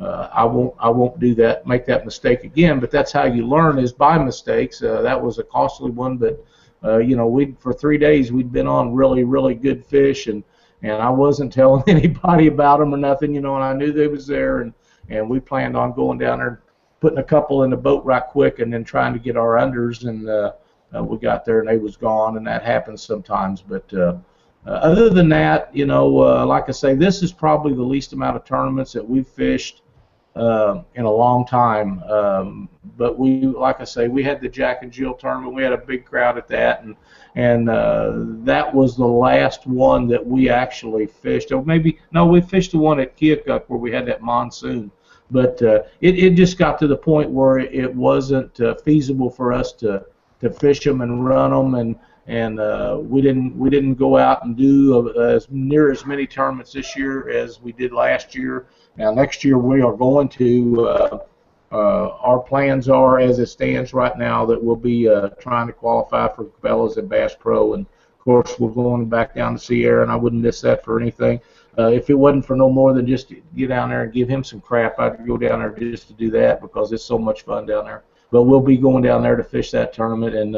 I won't do that, make that mistake again. But that's how you learn, is by mistakes. That was a costly one, but we for 3 days we'd been on really, really good fish, and I wasn't telling anybody about them or nothing, and I knew they was there, and we planned on going down there, putting a couple in the boat right quick, and then trying to get our unders, and we got there and they was gone, and that happens sometimes. But other than that, like I say, this is probably the least amount of tournaments that we've fished in a long time. But like I say, we had the Jack and Jill tournament. We had a big crowd at that, and that was the last one that we actually fished. Or maybe no, we fished the one at Keokuk where we had that monsoon. But it just got to the point where it wasn't feasible for us to fish them and run them, and we didn't go out and do as near as many tournaments this year as we did last year. Now next year we are going to. Our plans are, as it stands right now, that we'll be trying to qualify for Cabela's and Bass Pro, and of course we're going back down to Sierra, and I wouldn't miss that for anything. If it wasn't for no more than just to get down there and give him some crap, I'd go down there just to do that because it's so much fun down there. But we'll be going down there to fish that tournament, and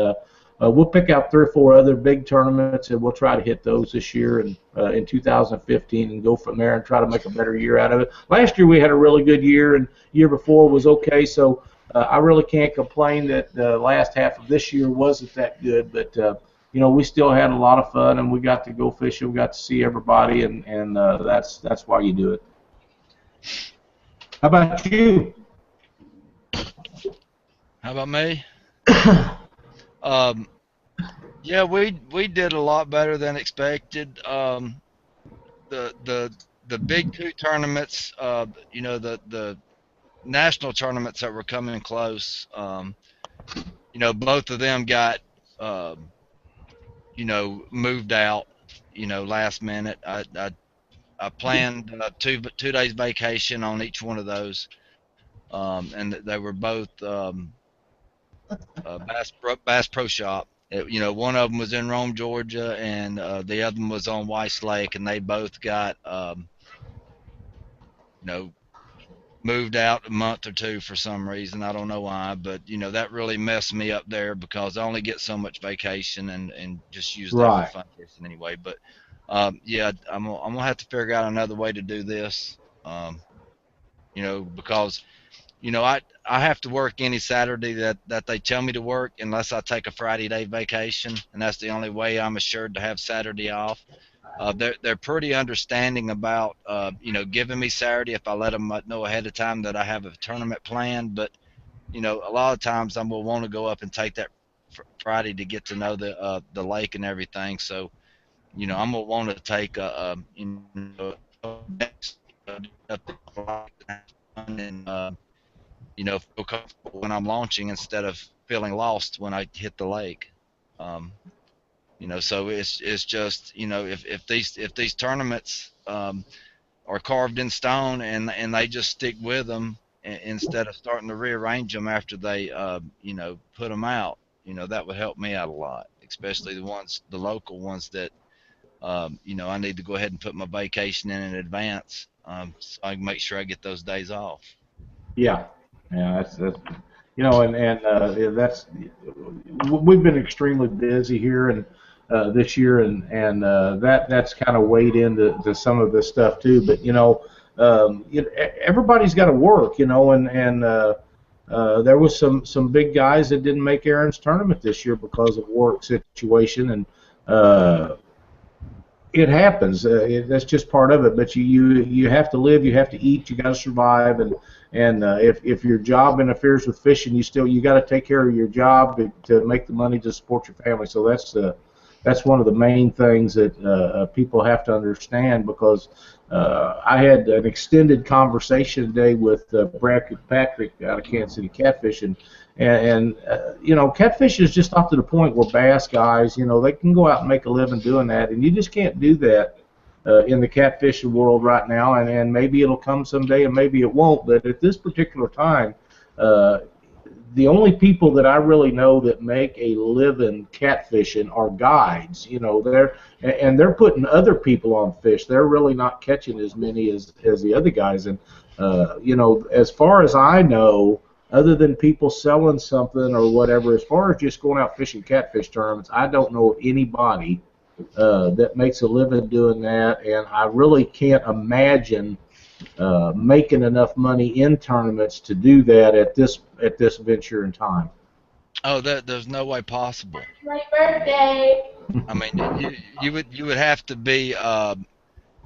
we'll pick out 3 or 4 other big tournaments, and we'll try to hit those this year and in 2015 and go from there and try to make a better year out of it. Last year we had a really good year, and year before was okay, so I really can't complain that the last half of this year wasn't that good, but we still had a lot of fun, and we got to go fishing. We got to see everybody, and that's why you do it. How about you?
How about me? Um, yeah, we did a lot better than expected. The big two tournaments, the national tournaments that were coming close, both of them got, um, moved out, last minute. I planned 2 days vacation on each one of those, and they were both Bass Pro Shop. One of them was in Rome, Georgia, and the other one was on Weiss Lake, and they both got, you know, moved out a month or two for some reason. I don't know why, but that really messed me up there because I only get so much vacation and just use that for
Right.
fun fishing anyway. But yeah, I'm gonna have to figure out another way to do this. Because I have to work any Saturday that they tell me to work unless I take a Friday day vacation, and that's the only way I'm assured to have Saturday off. They're pretty understanding about giving me Saturday if I let them know ahead of time that I have a tournament planned. But a lot of times I'm gonna want to go up and take that Friday to get to know the lake and everything. So I'm gonna want to take up and feel comfortable when I'm launching instead of feeling lost when I hit the lake. Um, so it's just if these tournaments are carved in stone and they just stick with them instead of starting to rearrange them after they put them out, that would help me out a lot, especially the local ones that I need to go ahead and put my vacation in advance, so I can make sure I get those days off.
Yeah, yeah, that's and that's we've been extremely busy here and this year, and that's kind of weighed into some of this stuff too. But everybody's got to work, and there was some big guys that didn't make Aaron's tournament this year because of work situation, and uh, it happens. That's just part of it. But you have to live. You have to eat. You got to survive. And if your job interferes with fishing, you got to take care of your job to make the money to support your family. So that's one of the main things that people have to understand, because I had an extended conversation today with Brad Patrick out of Kansas City Catfish, and catfish is just not to the point where bass guys, they can go out and make a living doing that, and you just can't do that in the catfishing world right now, and maybe it'll come someday, and maybe it won't, but at this particular time, uh, the only people that I really know that make a living catfishing are guides. They're putting other people on fish. They're really not catching as many as the other guys. And as far as I know, other than people selling something or whatever, as far as just going out fishing catfish tournaments, I don't know of anybody that makes a living doing that, and I really can't imagine making enough money in tournaments to do that at this venture in time.
Oh, there's no way possible.
My birthday.
I mean, you would have to be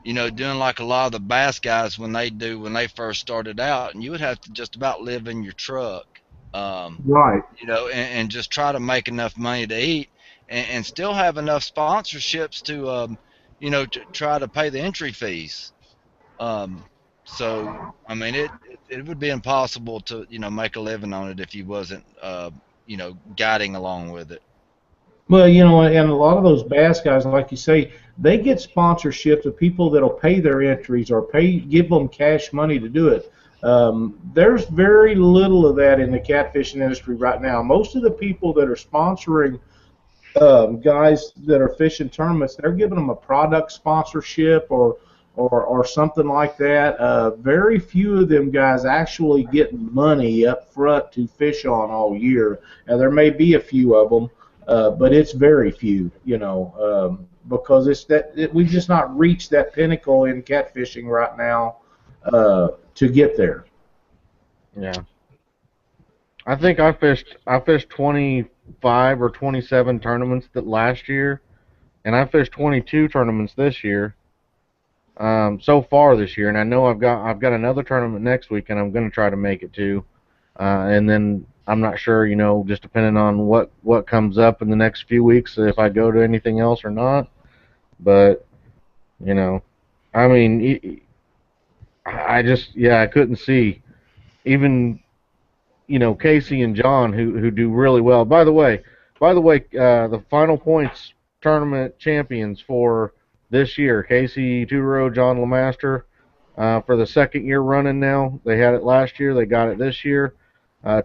doing like a lot of the bass guys when they first started out, and you would have to just about live in your truck, um,
Right.
and just try to make enough money to eat, and still have enough sponsorships to try to pay the entry fees. Um, so I mean, it would be impossible to make a living on it if you wasn't guiding along with it.
Well, and a lot of those bass guys, like you say, they get sponsorships of people that'll pay their entries or give them cash money to do it. There's very little of that in the catfishing industry right now. Most of the people that are sponsoring guys that are fishing tournaments, they're giving them a product sponsorship or something like that. Very few of them guys actually get money up front to fish on all year. Now there may be a few of them, but it's very few, because we've just not reached that pinnacle in catfishing right now to get there.
Yeah. I think I fished 25 or 27 tournaments that last year, and I fished 22 tournaments this year. So far this year, and I know I've got another tournament next week, and I'm going to try to make it to. And then I'm not sure, just depending on what comes up in the next few weeks, if I go to anything else or not. But you know, I mean, I just yeah, I couldn't see even Casey and John who do really well. By the way, the final points tournament champions for this year, Casey Tudoro, John Lemaster, for the second year running now. They had it last year, they got it this year.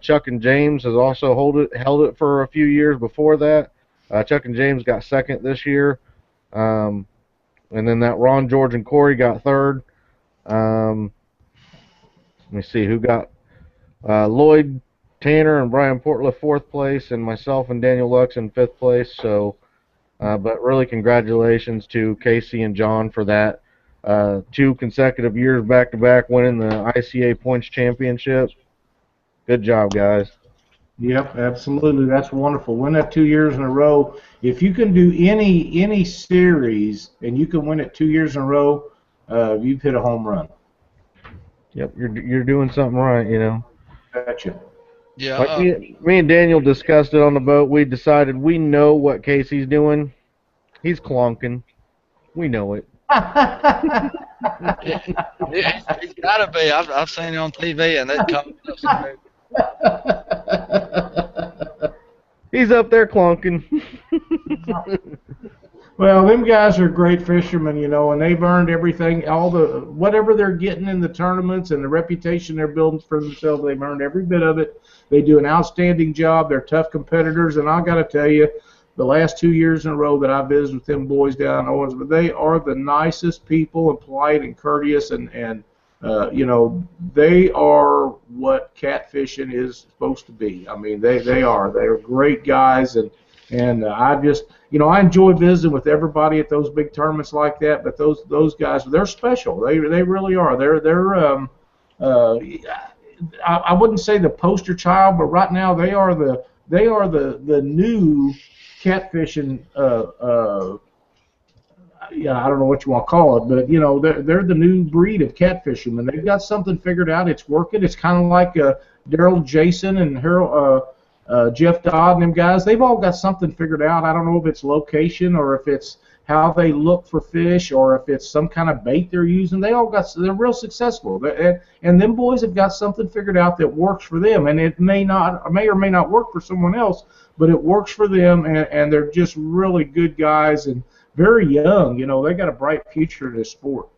Chuck and James has also held it for a few years before that. Chuck and James got second this year, um, and then that Ron, George, and Corey got third. Um, Let me see who got Lloyd Tanner and Brian Portliff fourth place, and myself and Daniel Lux in fifth place. So, but really, congratulations to Casey and John for that. 2 consecutive years back to back winning the ICA points championship. Good job, guys.
Yep, absolutely. That's wonderful. Win that 2 years in a row. If you can do any series and you can win it 2 years in a row, you've hit a home run.
Yep, you're doing something right.
Gotcha.
Yeah.
Like me and Daniel discussed it on the boat. We decided we know what Casey's doing. He's clunking. We know it.
He's got to be. I've seen it on TV, and that comes up some very.
He's up there clunking.
Well, them guys are great fishermen, and they've earned everything, all the whatever they're getting in the tournaments and the reputation they're building for themselves. They've earned every bit of it. They do an outstanding job. They're tough competitors, and I got to tell you, the last 2 years in a row that I visited with them boys down in Owens, but they are the nicest people and polite and courteous, and they are what catfishing is supposed to be. I mean, they are. They're great guys, and I just, I enjoy visiting with everybody at those big tournaments like that. But those guys, they're special. They really are. Uh, I wouldn't say the poster child, but right now they are the new catfishing. Yeah, I don't know what you want to call it, but they're the new breed of catfishermen. They've got something figured out. It's working. It's kind of like Daryl, Jason, and Harold, Jeff Dodd, and them guys. They've all got something figured out. I don't know if it's location or if it's how they look for fish or if it's some kind of bait they're using. They're real successful. And them boys have got something figured out that works for them. And it may or may not work for someone else, but it works for them. And they're just really good guys and very young. They got a bright future in this sport.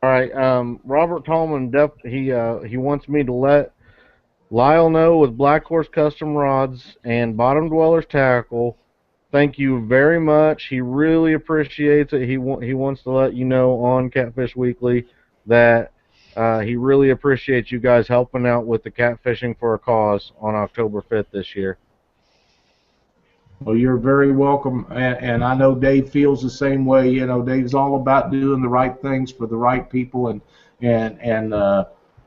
All right. Robert Tallman, he wants me to let Lyle know with Black Horse Custom Rods and Bottom Dwellers Tackle. Thank you very much. He really appreciates it. He wants to let you know on Catfish Weekly that he really appreciates you guys helping out with the catfishing for a cause on October 5th this year.
Well, you're very welcome, and I know Dave feels the same way. Dave's all about doing the right things for the right people, and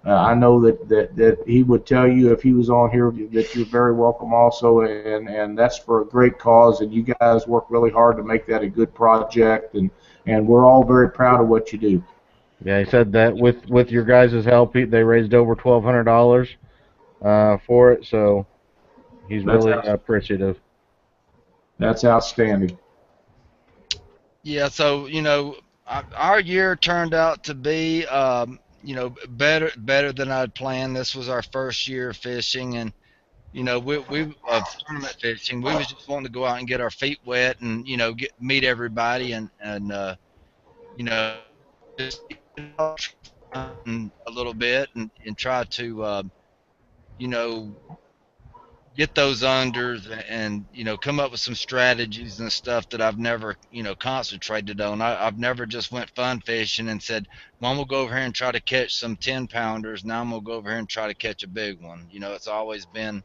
I know that he would tell you if he was on here that you're very welcome also, and that's for a great cause, and you guys work really hard to make that a good project, and we're all very proud of what you do.
Yeah, he said that with your guys' help, they raised over $1,200 for it, so he's
That's
really appreciative.
that's outstanding.
Yeah. So our year turned out to be better than I'd planned. This was our first year of fishing, and we of tournament fishing. We was just wanting to go out and get our feet wet and meet everybody and you know just a little bit and try to you know get those unders and come up with some strategies and stuff that I've never concentrated on. I've never just went fun fishing and said, well, I'm gonna go over here and try to catch some 10 pounders. Now I'm gonna go over here and try to catch a big one. It's always been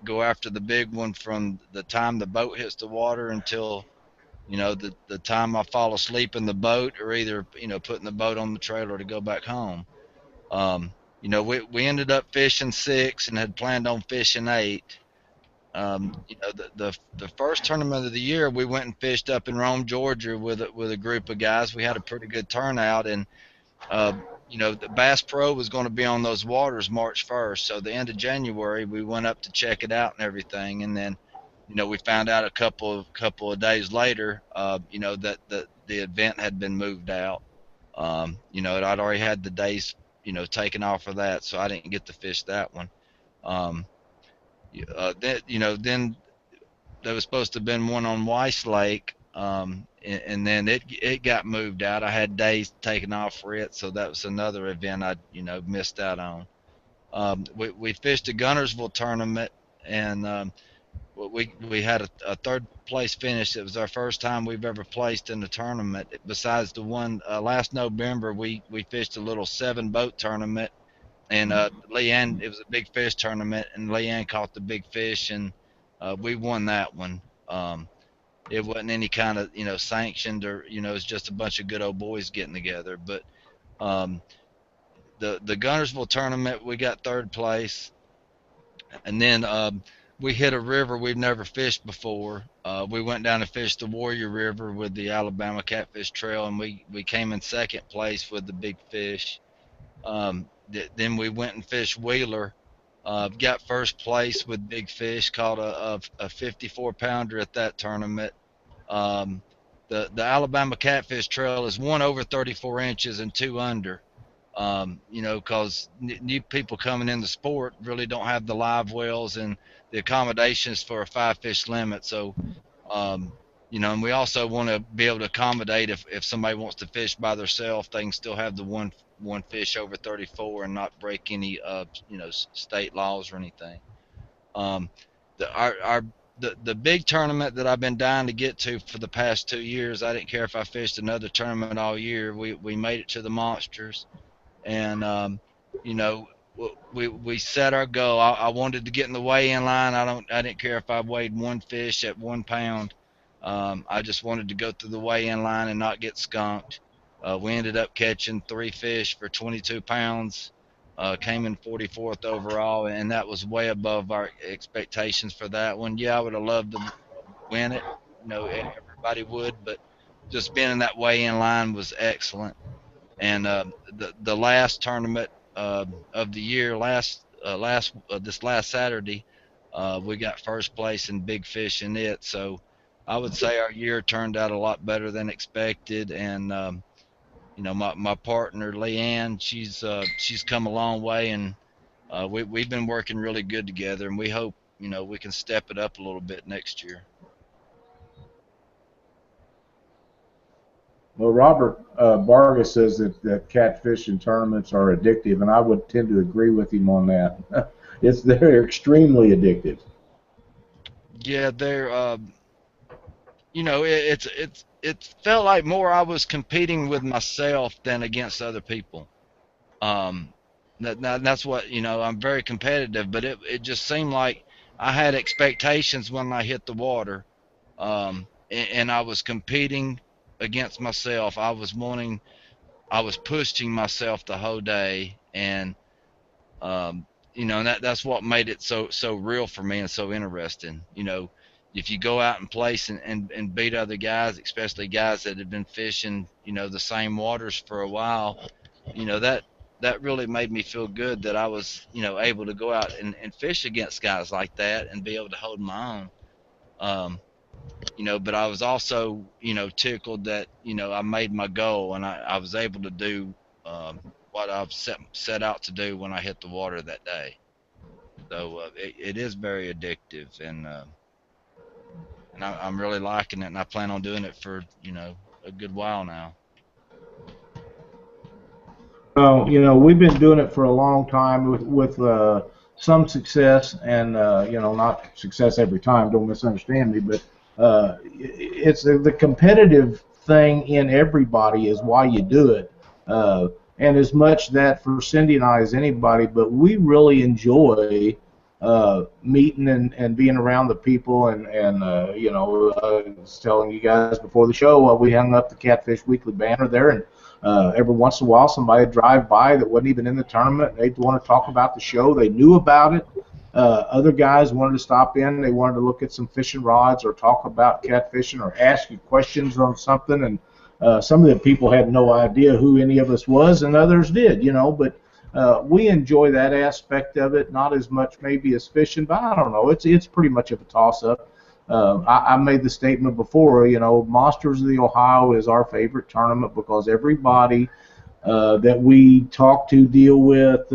go after the big one from the time the boat hits the water until the time I fall asleep in the boat, or either putting the boat on the trailer to go back home. we ended up fishing 6 and had planned on fishing 8. The first tournament of the year, we went and fished up in Rome, Georgia, with a group of guys. We had a pretty good turnout, and uh, the Bass Pro was going to be on those waters March 1st. So the end of January, we went up to check it out and everything, and then we found out a couple of days later, that the event had been moved out. I'd already had the days taken off for that, so I didn't get to fish that one. Um, then there was supposed to have been one on Weiss Lake, and then it got moved out. I had days taken off for it, so that was another event I missed out on. We fished a Gunnersville tournament, and we had a third place finish. It was our first time we've ever placed in the tournament. Besides the one last November, we fished a little 7 boat tournament, and Leanne, it was a big fish tournament, and Leanne caught the big fish, and we won that one. It wasn't any kind of sanctioned, or it's just a bunch of good old boys getting together. But um, the Gunnersville tournament, we got third place, and then we hit a river we've never fished before. We went down and fished the Warrior River with the Alabama Catfish Trail, and we came in second place with the big fish. Then we went and fished Wheeler. Got first place with big fish, caught a 54 pounder at that tournament. Um, the Alabama Catfish Trail is 1 over 34 inches and 2 under. Because new people coming in the sport really don't have the live wells and the accommodations for a 5 fish limit. So, and we also want to be able to accommodate if somebody wants to fish by themselves, they can still have the one fish over 34 and not break any state laws or anything. Um, the big tournament that I've been dying to get to for the past 2 years, I didn't care if I fished another tournament all year. We made it to the Monsters, and you know we set our goal. I wanted to get in the weigh-in line. I didn't care if I weighed one fish at 1 pound. I just wanted to go through the weigh-in line and not get skunked. We ended up catching 3 fish for 22 pounds. Came in 44th overall, and that was way above our expectations for that one. Yeah, I would have loved to win it. Everybody would, but just being in that weigh-in line was excellent. And the last tournament of the year, this last Saturday, we got first place in big fish in it. So I would say our year turned out a lot better than expected. And my partner Leanne, she's come a long way, and we've been working really good together. And we hope we can step it up a little bit next year.
Well, Robert Vargas says that catfish and tournaments are addictive, and I would tend to agree with him on that. They're extremely addictive.
Yeah, they're it felt like more I was competing with myself than against other people. Um, that's what I'm very competitive, but it just seemed like I had expectations when I hit the water, and I was competing against myself. I was pushing myself the whole day, and um, that's what made it so real for me and so interesting. If you go out and place and beat other guys, especially guys that have been fishing the same waters for a while, that really made me feel good that I was able to go out and fish against guys like that and be able to hold my own. But I was also tickled that I made my goal, and I was able to do what I've set out to do when I hit the water that day. So it is very addictive, and I'm really liking it, and I plan on doing it for a good while now.
Well, we've been doing it for a long time with some success, and not success every time. Don't misunderstand me, but it's the competitive thing in everybody is why you do it. And as much that for Cindy and I as anybody, but we really enjoy meeting and being around the people, and I was telling you guys before the show, we hung up the Catfish Weekly banner there, and every once in a while somebody would drive by that wasn't even in the tournament, and they'd want to talk about the show. They knew about it. Other guys wanted to stop in. They wanted to look at some fishing rods or talk about catfishing or ask you questions on something. And some of the people had no idea who any of us was, and others did, but we enjoy that aspect of it, not as much maybe as fishing, but I don't know. It's pretty much of a toss-up. I made the statement before, Monsters of the Ohio is our favorite tournament because everybody that we talk to, deal with,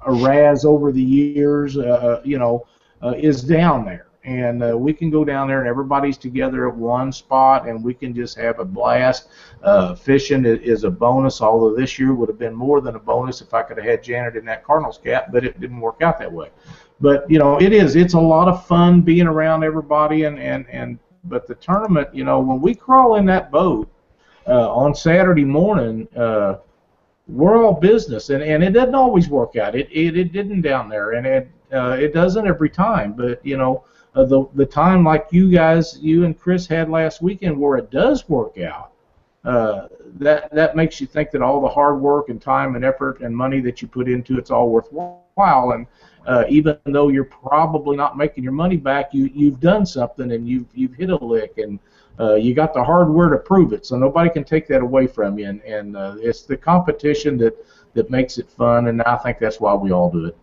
Raz over the years, is down there. And we can go down there and everybody's together at one spot and we can just have a blast. Fishing is a bonus, although this year would have been more than a bonus if I could have had Janet in that Cardinals cap, but it didn't work out that way. But, it's a lot of fun being around everybody. But the tournament, when we crawl in that boat on Saturday morning, we're all business, and it doesn't always work out. It didn't down there, and it doesn't every time. But the time like you and Chris had last weekend, where it does work out, that makes you think that all the hard work and time and effort and money that you put into it's all worthwhile. And even though you're probably not making your money back, you've done something and you've hit a lick, and you got the hardware to prove it, so nobody can take that away from you. And it's the competition that makes it fun, and I think that's why we all do it.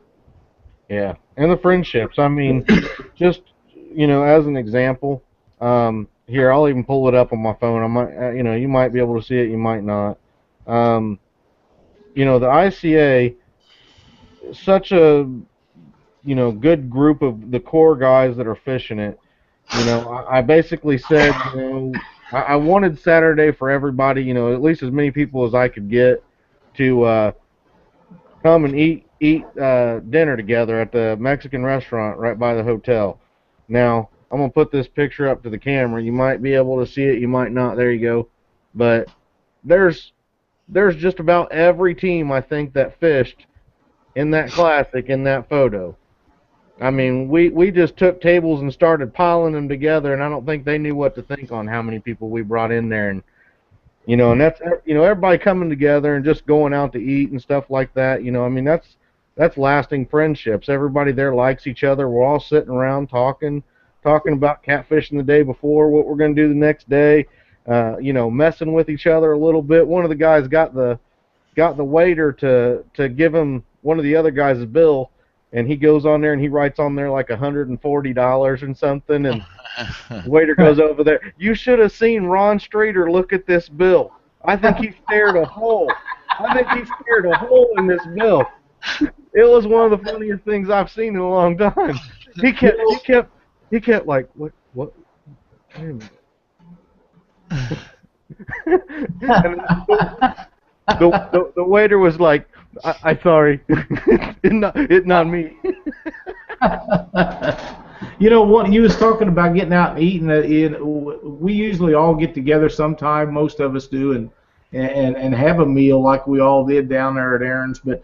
Yeah, and the friendships. I mean, just as an example, here I'll even pull it up on my phone. I might, you might be able to see it, you might not. The ICA, such a good group of the core guys that are fishing it. I basically said, I wanted Saturday for everybody, at least as many people as I could get to come and eat dinner together at the Mexican restaurant right by the hotel. Now, I'm going to put this picture up to the camera. You might be able to see it, you might not. There you go. But there's just about every team, I think, that fished in that classic in that photo. I mean, we just took tables and started piling them together, and I don't think they knew what to think on how many people we brought in there. And and that's everybody coming together and just going out to eat and stuff like that. I mean, that's lasting friendships. Everybody there likes each other. We're all sitting around talking about catfishing the day before, what we're going to do the next day, messing with each other a little bit. One of the guys got the waiter to give him one of the other guys' bill. And he goes on there and he writes on there like $140 and something, and the waiter goes over there. You should have seen Ron Streeter look at this bill. I think he stared a hole. In this bill. It was one of the funniest things I've seen in a long time. He kept like, what? Wait a minute. And the waiter was like, I sorry, it's not me.
What you was talking about, getting out and eating. We usually all get together sometime. Most of us do, and have a meal like we all did down there at Aaron's. But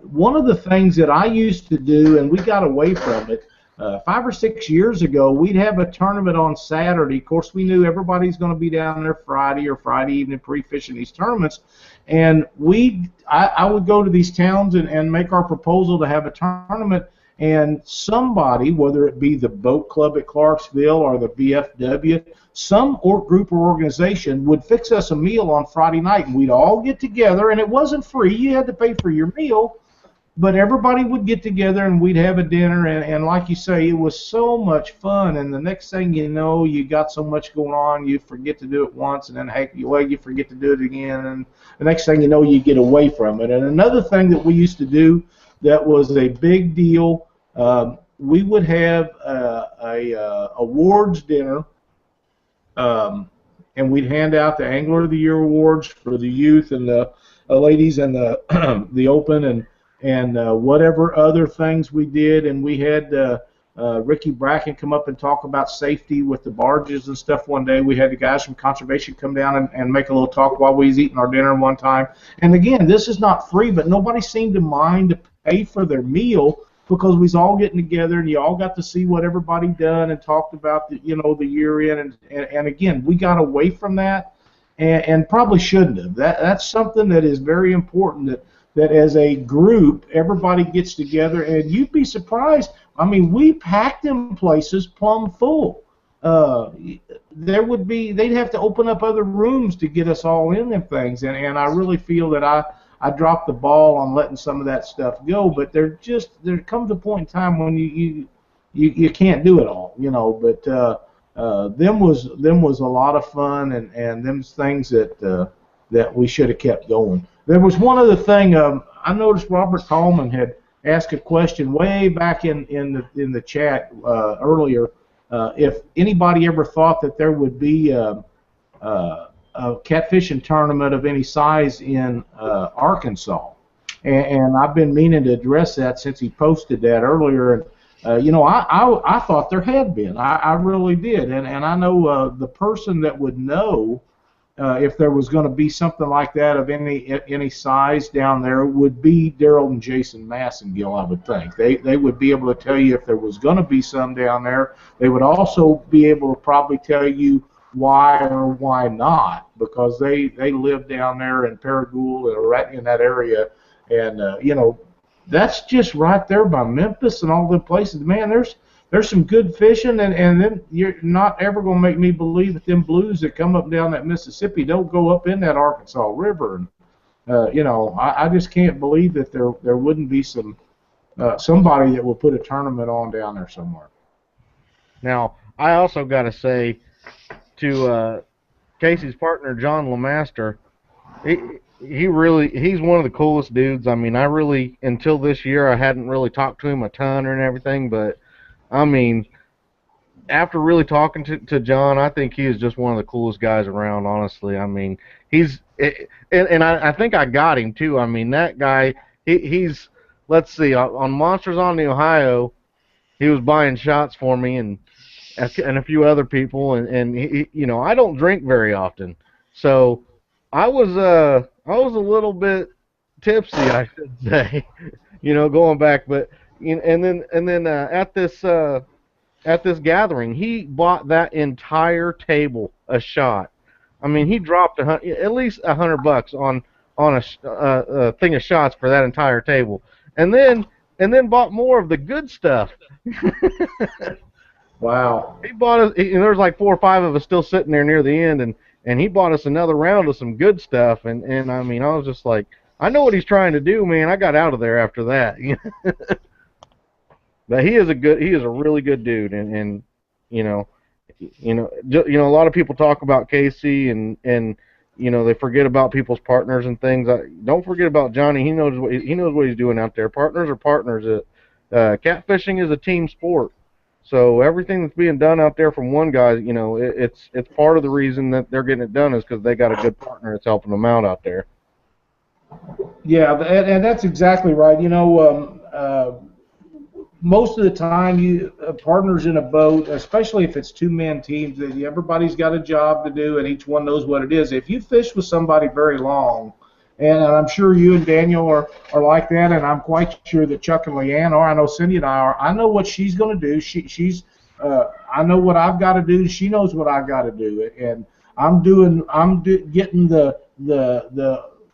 one of the things that I used to do, and we got away from it, 5 or 6 years ago, we'd have a tournament on Saturday. Of course, we knew everybody's going to be down there Friday or Friday evening pre-fishing these tournaments. And I would go to these towns and make our proposal to have a tournament, and somebody, whether it be the boat club at Clarksville or the VFW, some group or organization would fix us a meal on Friday night, and we'd all get together, and it wasn't free. You had to pay for your meal. But everybody would get together and we'd have a dinner, and like you say, it was so much fun. And the next thing you know, you got so much going on, you forget to do it once, and then you forget to do it again, and the next thing you know, you get away from it. And another thing that we used to do that was a big deal, we would have a awards dinner, and we'd hand out the Angler of the Year awards for the youth and the ladies and the open and whatever other things we did. And we had Ricky Bracken come up and talk about safety with the barges and stuff one day. We had the guys from Conservation come down and make a little talk while we was eating our dinner one time. And again, this is not free, but nobody seemed to mind to pay for their meal. because we was all getting together and you all got to see what everybody done and talked about the the year in and again we got away from that and probably shouldn't have. That's something that is very important that as a group everybody gets together and you'd be surprised. I mean, we packed them places plumb full. Uh, they'd have to open up other rooms to get us all in them things, and I really feel that I dropped the ball on letting some of that stuff go. But there comes a point in time when you can't do it all, But them was a lot of fun, and them's things that we should have kept going. There was one other thing. I noticed Robert Tallman had asked a question way back in the chat earlier. If anybody ever thought that there would be a catfishing tournament of any size in Arkansas, and I've been meaning to address that since he posted that earlier. And I thought there had been. I really did, and I know the person that would know if there was going to be something like that of any size down there would be Daryl and Jason Massengill, I would think. They would be able to tell you if there was going to be some down there. They would also be able to probably tell you why or why not, because they live down there in Paragould and right in that area, and that's just right there by Memphis and all the places. Man, there's some good fishing, and then you're not ever going to make me believe that them blues that come up down that Mississippi don't go up in that Arkansas River. And I just can't believe that there wouldn't be somebody that will put a tournament on down there somewhere.
Now, I also got to say to Casey's partner, John Lemaster, he's one of the coolest dudes. I mean, until this year, I hadn't really talked to him a ton and everything, but I mean, after really talking to John, I think he is just one of the coolest guys around, honestly. I mean, I think I got him too. I mean, that guy, let's see, on Monsters on the Ohio, he was buying shots for me and a few other people, and I don't drink very often, so I was a little bit tipsy, I should say, going back, but and then at this gathering, he bought that entire table a shot. I mean, he dropped at least $100 on a thing of shots for that entire table, and then bought more of the good stuff.
Wow.
He bought us, and there was like 4 or 5 of us still sitting there near the end, and he bought us another round of some good stuff, and I mean, I was just like, I know what he's trying to do, man. I got out of there after that. But he is a really good dude, and a lot of people talk about Casey, and they forget about people's partners and things. Don't forget about Johnny. He knows what he's doing out there. Partners are partners. Catfishing is a team sport. So everything that's being done out there from one guy, it's part of the reason that they're getting it done is because they got a good partner that's helping them out there.
Yeah, and that's exactly right. Most of the time, partners in a boat, especially if it's 2-man teams, everybody's got a job to do, and each one knows what it is. If you fish with somebody very long, and I'm sure you and Daniel are like that, and I'm quite sure that Chuck and Leanne are. I know Cindy and I are. I know what she's going to do. I know what I've got to do. She knows what I've got to do, and getting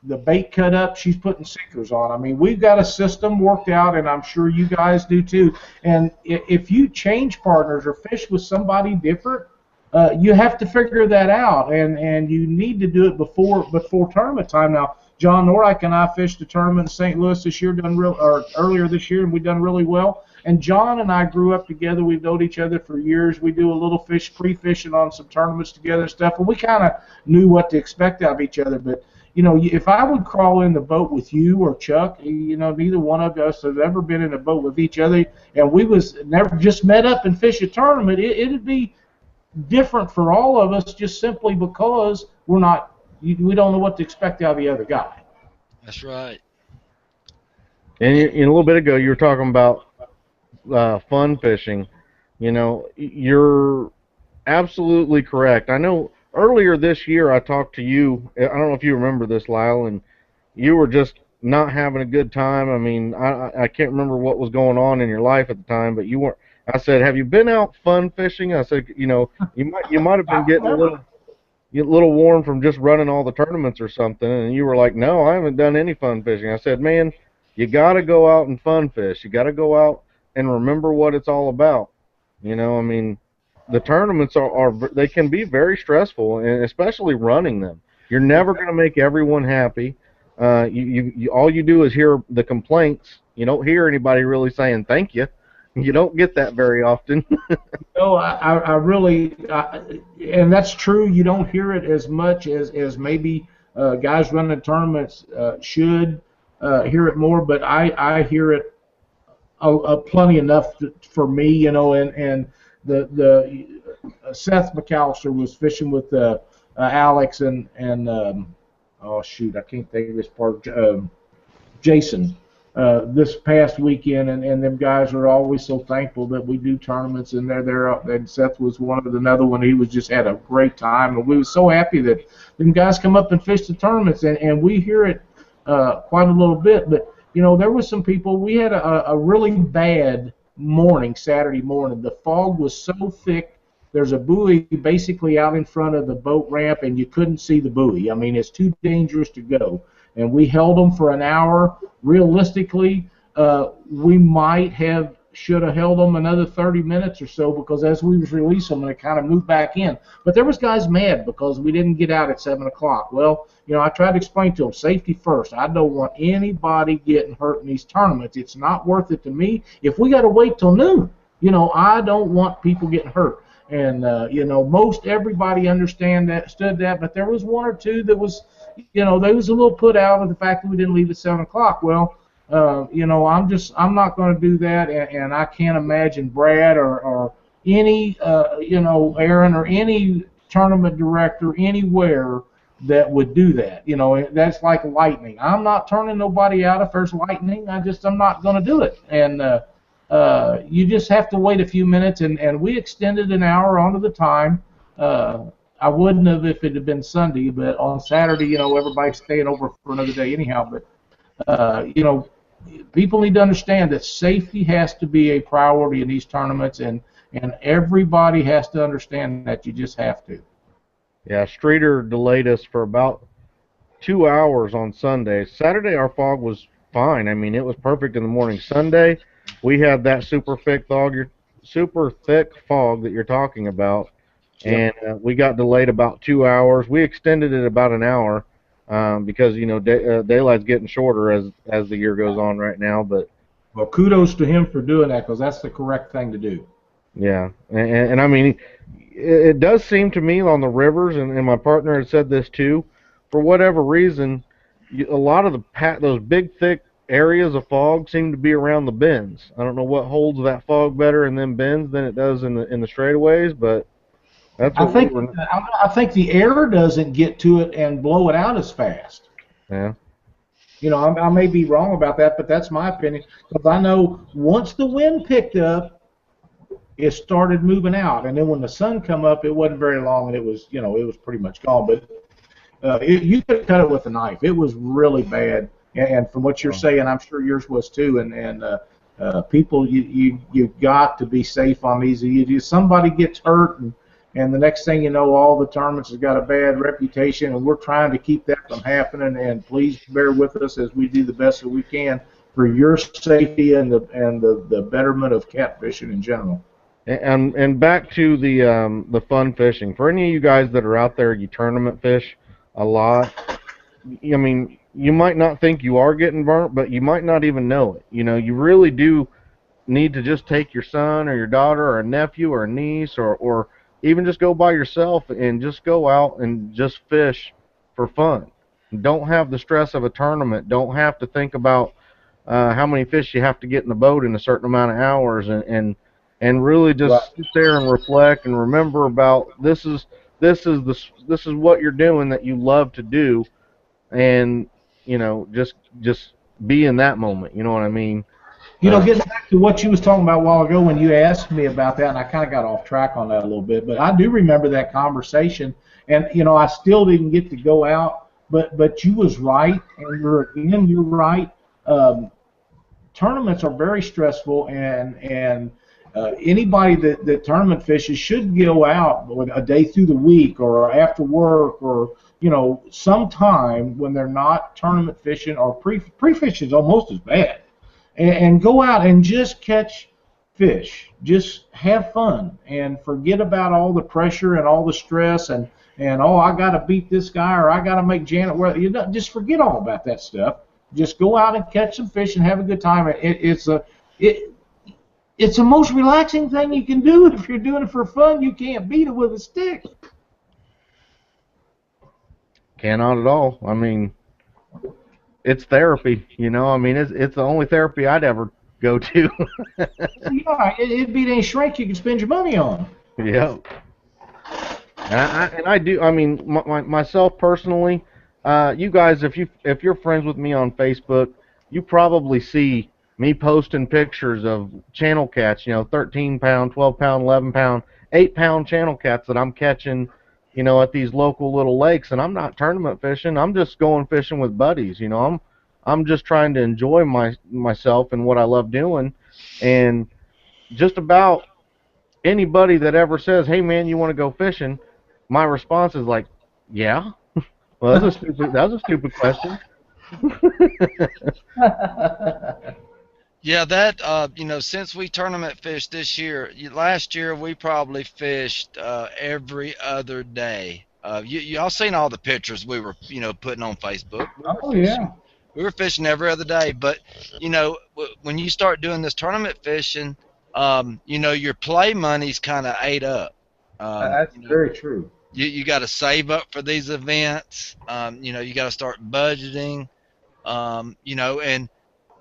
the bait cut up. She's putting sinkers on. I mean, we've got a system worked out, and I'm sure you guys do too. And if you change partners or fish with somebody different, you have to figure that out, and you need to do it before tournament time. Now, John Norike and I fished a tournament in St. Louis this year, earlier this year, and we done really well. And John and I grew up together. We've known each other for years. We do a little pre-fishing on some tournaments together and stuff, and we kind of knew what to expect out of each other. But if I would crawl in the boat with you or Chuck, neither one of us has ever been in a boat with each other, and we was never just met up and fish a tournament. It'd be different for all of us just simply because we don't know what to expect out of the other guy.
That's right.
And a little bit ago, you were talking about fun fishing. You're absolutely correct. I know earlier this year I talked to you. I don't know if you remember this, Lyle, and you were just not having a good time. I mean, I can't remember what was going on in your life at the time, but you weren't. I said, have you been out fun fishing? I said, you might have been
I
getting a
remember.
little warm from just running all the tournaments or something, and you were like, no, I haven't done any fun fishing. I said, man, you got to go out and fun fish. You got to go out and remember what it's all about. I mean, the tournaments are they can be very stressful, and especially running them. You're never going to make everyone happy. All you do is hear the complaints. You don't hear anybody really saying thank you. You don't get that very often.
No, I really, and that's true. You don't hear it as much as maybe guys running tournaments should hear it more, but I hear it plenty enough for me, and the Seth McAllister was fishing with Alex and oh shoot, I can't think of his part. Jason this past weekend, and them guys are always so thankful that we do tournaments, and they're there. And Seth was one of another one. He was just had a great time, and we were so happy that them guys come up and fish the tournaments, and we hear it quite a little bit. But there was some people. We had a really bad morning Saturday morning. The fog was so thick. There's a buoy basically out in front of the boat ramp, and you couldn't see the buoy. I mean, it's too dangerous to go. And we held them for an hour. Realistically, we should have held them another 30 minutes or so, because as we was releasing them, they kind of moved back in. But there was guys mad because we didn't get out at 7 o'clock. Well, I tried to explain to them, safety first. I don't want anybody getting hurt in these tournaments. It's not worth it to me. If we got to wait till noon, I don't want people getting hurt. And, most everybody stood that, but there was one or two that was, they was a little put out of the fact that we didn't leave at 7 o'clock. Well, I'm not going to do that, and I can't imagine Brad or any, Aaron or any tournament director anywhere that would do that. That's like lightning. I'm not turning nobody out if there's lightning. I'm not going to do it. And, you just have to wait a few minutes, and we extended an hour onto the time. I wouldn't have if it had been Sunday, but on Saturday, everybody's staying over for another day anyhow. But, people need to understand that safety has to be a priority in these tournaments, and everybody has to understand that. You just have to.
Yeah, Streeter delayed us for about 2 hours on Sunday. Saturday, our fog was fine. I mean, it was perfect in the morning. Sunday, we had that super thick fog that you're talking about, and we got delayed about 2 hours. We extended it about an hour because daylight's getting shorter as the year goes on right now. But
well, kudos to him for doing that, because that's the correct thing to do.
yeah, and I mean, it does seem to me on the rivers, and my partner had said this too, for whatever reason, a lot of those big thick areas of fog seem to be around the bends. I don't know what holds that fog better in them bends than it does in the straightaways, but that's what we were.
I think the air doesn't get to it and blow it out as fast.
Yeah.
I may be wrong about that, but that's my opinion, because I know once the wind picked up, it started moving out, and then when the sun come up, it wasn't very long, and it was pretty much gone. But you could cut it with a knife. It was really bad. And from what you're saying, I'm sure yours was too. And people, you got to be safe on these. Somebody gets hurt, and the next thing you know, all the tournaments have got a bad reputation, and we're trying to keep that from happening. And please bear with us as we do the best that we can for your safety and the betterment of catfishing in general.
And back to the fun fishing. For any of you guys that are out there, you tournament fish a lot. I mean, you might not think you are getting burnt, but you might not even know it. You really do need to just take your son or your daughter or a nephew or a niece or even just go by yourself and just go out and just fish for fun. Don't have the stress of a tournament. Don't have to think about how many fish you have to get in the boat in a certain amount of hours, and really just sit there and reflect and remember about this is what you're doing that you love to do, and just be in that moment. You know what I mean?
Getting back to what you was talking about a while ago when you asked me about that, and I kind of got off track on that a little bit, but I do remember that conversation, and I still didn't get to go out But you was right, and you're right. Um, Tournaments are very stressful, and anybody that tournament fishes should go out a day through the week or after work, or sometime when they're not tournament fishing, or pre fishing is almost as bad, and go out and just catch fish. Just have fun and forget about all the pressure and all the stress, and oh, I got to beat this guy, or I got to make Janet. Well, just forget all about that stuff. Just go out and catch some fish and have a good time. It it's the most relaxing thing you can do. If you're doing it for fun, you can't beat it with a stick.
Cannot at all. I mean, it's therapy. I mean, it's the only therapy I'd ever go to.
Yeah, it'd beat any shrink you can spend your money on.
Yeah. And I do. I mean, myself personally, you guys, if you're friends with me on Facebook, you probably see me posting pictures of channel cats. 13 pound, 12 pound, 11 pound, 8 pound channel cats that I'm catching. At these local little lakes, and I'm not tournament fishing. I'm just going fishing with buddies. I'm just trying to enjoy myself and what I love doing, and just about anybody that ever says, "Hey man, you want to go fishing?" My response is like, "Yeah." Well, that was a stupid question.
Yeah, that since we tournament fished this year, last year we probably fished every other day. Y'all seen all the pictures we were putting on Facebook.
Oh yeah.
We were fishing every other day, but when you start doing this tournament fishing, your play money's kind of ate up.
That's very true.
You got to save up for these events. You got to start budgeting. And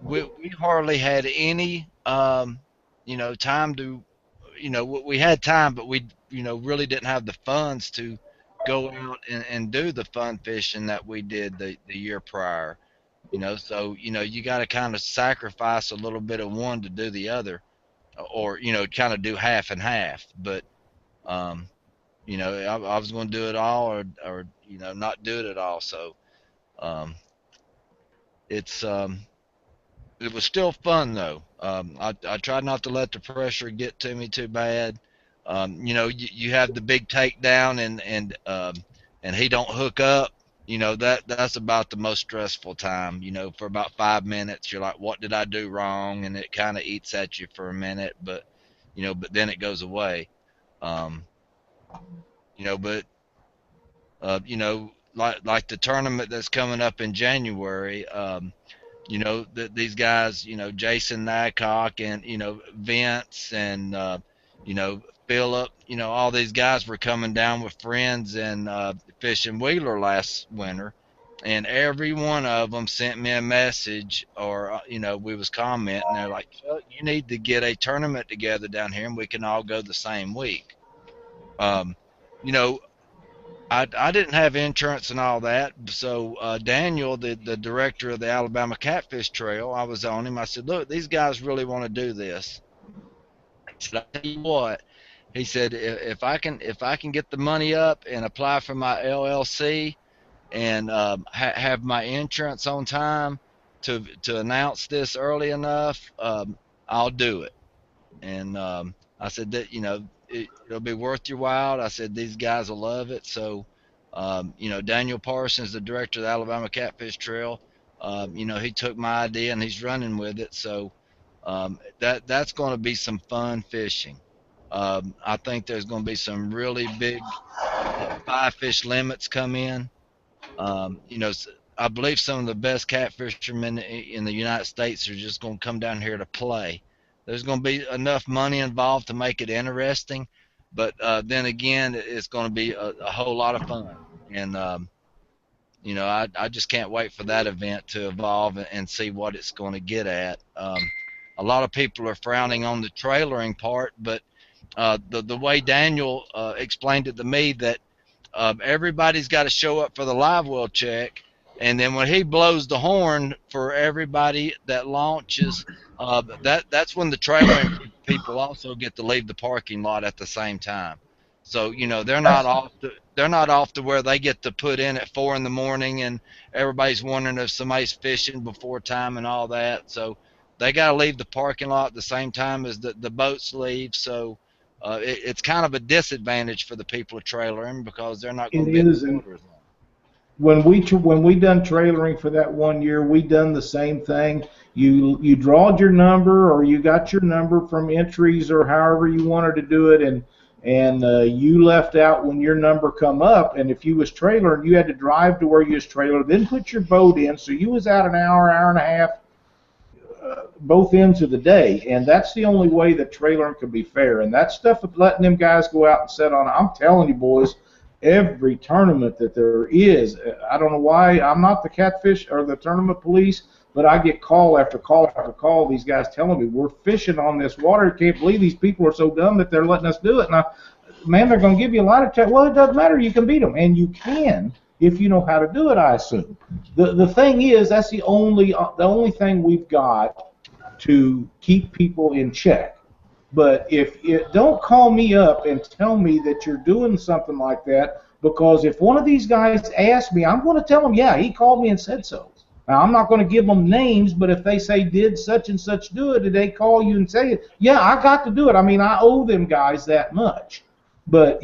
we hardly had any time to we had time, but we really didn't have the funds to go out and do the fun fishing that we did the year prior. So you got to kind of sacrifice a little bit of one to do the other, or kind of do half and half. But um I was going to do it all, or not do it at all. So um it's it was still fun though. I tried not to let the pressure get to me too bad. You have the big takedown, and he don't hook up. That's about the most stressful time. For about 5 minutes, you're like, "What did I do wrong?" And it kind of eats at you for a minute, but then it goes away. Um, but like the tournament that's coming up in January. These guys, Jason Nycock, and Vince, and Philip, all these guys were coming down with friends and fishing Wheeler last winter, and every one of them sent me a message, or we was commenting. They're like, "Chuck, you need to get a tournament together down here, and we can all go the same week." Um, you know, I didn't have insurance and all that, so Daniel, the director of the Alabama Catfish Trail, I was on him. I said, "Look, these guys really want to do this." I said, "I tell you what," he said, "if I can get the money up and apply for my LLC, and have my insurance on time to announce this early enough, I'll do it." And I said that it'll be worth your while. I said these guys will love it. So Daniel Parsons, the director of the Alabama Catfish Trail, he took my idea and he's running with it. So that's going to be some fun fishing. I think there's going to be some really big 5 fish limits come in. I believe some of the best catfishermen in the United States are just going to come down here to play. There's going to be enough money involved to make it interesting, but then again, it's going to be a whole lot of fun. And I just can't wait for that event to evolve and see what it's going to get at. A lot of people are frowning on the trailering part, but the way Daniel explained it to me, that everybody's got to show up for the live well check, and then when he blows the horn for everybody that launches, that's when the trailering people also get to leave the parking lot at the same time. So
That's
they're not off to where they get to put in at 4 in the morning and everybody's wondering if somebody's fishing before time and all that. So they got to leave the parking lot at the same time as the boats leave. So it's kind of a disadvantage for the people of trailering because they're not
it
going to be in the
is. And
water as long.
when we done trailering for that one year, we done the same thing. You drawed your number, or you got your number from entries, or however you wanted to do it, and you left out when your number come up. And if you was trailering, you had to drive to where you was trailer, then put your boat in. So you was out an hour and a half, both ends of the day, and that's the only way that trailering can be fair. And that stuff of letting them guys go out and set on, I'm telling you, boys, every tournament that there is, I don't know why I'm not the catfish or the tournament police, but I get call after call after call. These guys telling me we're fishing on this water. Can't believe these people are so dumb that they're letting us do it. And man, they're going to give you a lot of well, it doesn't matter. You can beat them, and you can if you know how to do it. I assume. The thing is, that's the only thing we've got to keep people in check. But if it, don't call me up and tell me that you're doing something like that, because if one of these guys asks me, I'm going to tell them, yeah, he called me and said so. Now, I'm not going to give them names, but if they say, did such and such do it, did they call you and say, yeah, I got to do it? I mean, I owe them guys that much. But,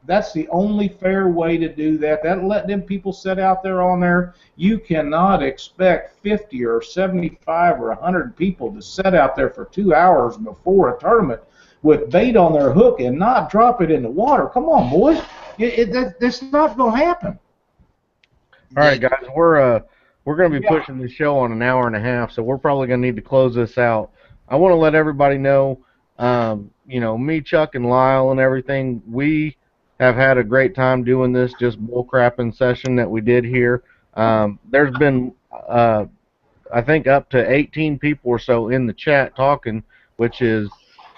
that's the only fair way to do that. That'll let them people sit out there on there. You cannot expect 50 or 75 or 100 people to sit out there for 2 hours before a tournament with bait on their hook and not drop it in the water. Come on, boys. That's not going to happen.
All
Yeah,
right, guys, we're going to be
Yeah.
pushing this show on an hour and a half, so we're probably going to need to close this out. I want to let everybody know, me, Chuck, and Lyle, and everything. We have had a great time doing this just bullcrapping session that we did here. There's been I think up to 18 people or so in the chat talking, which is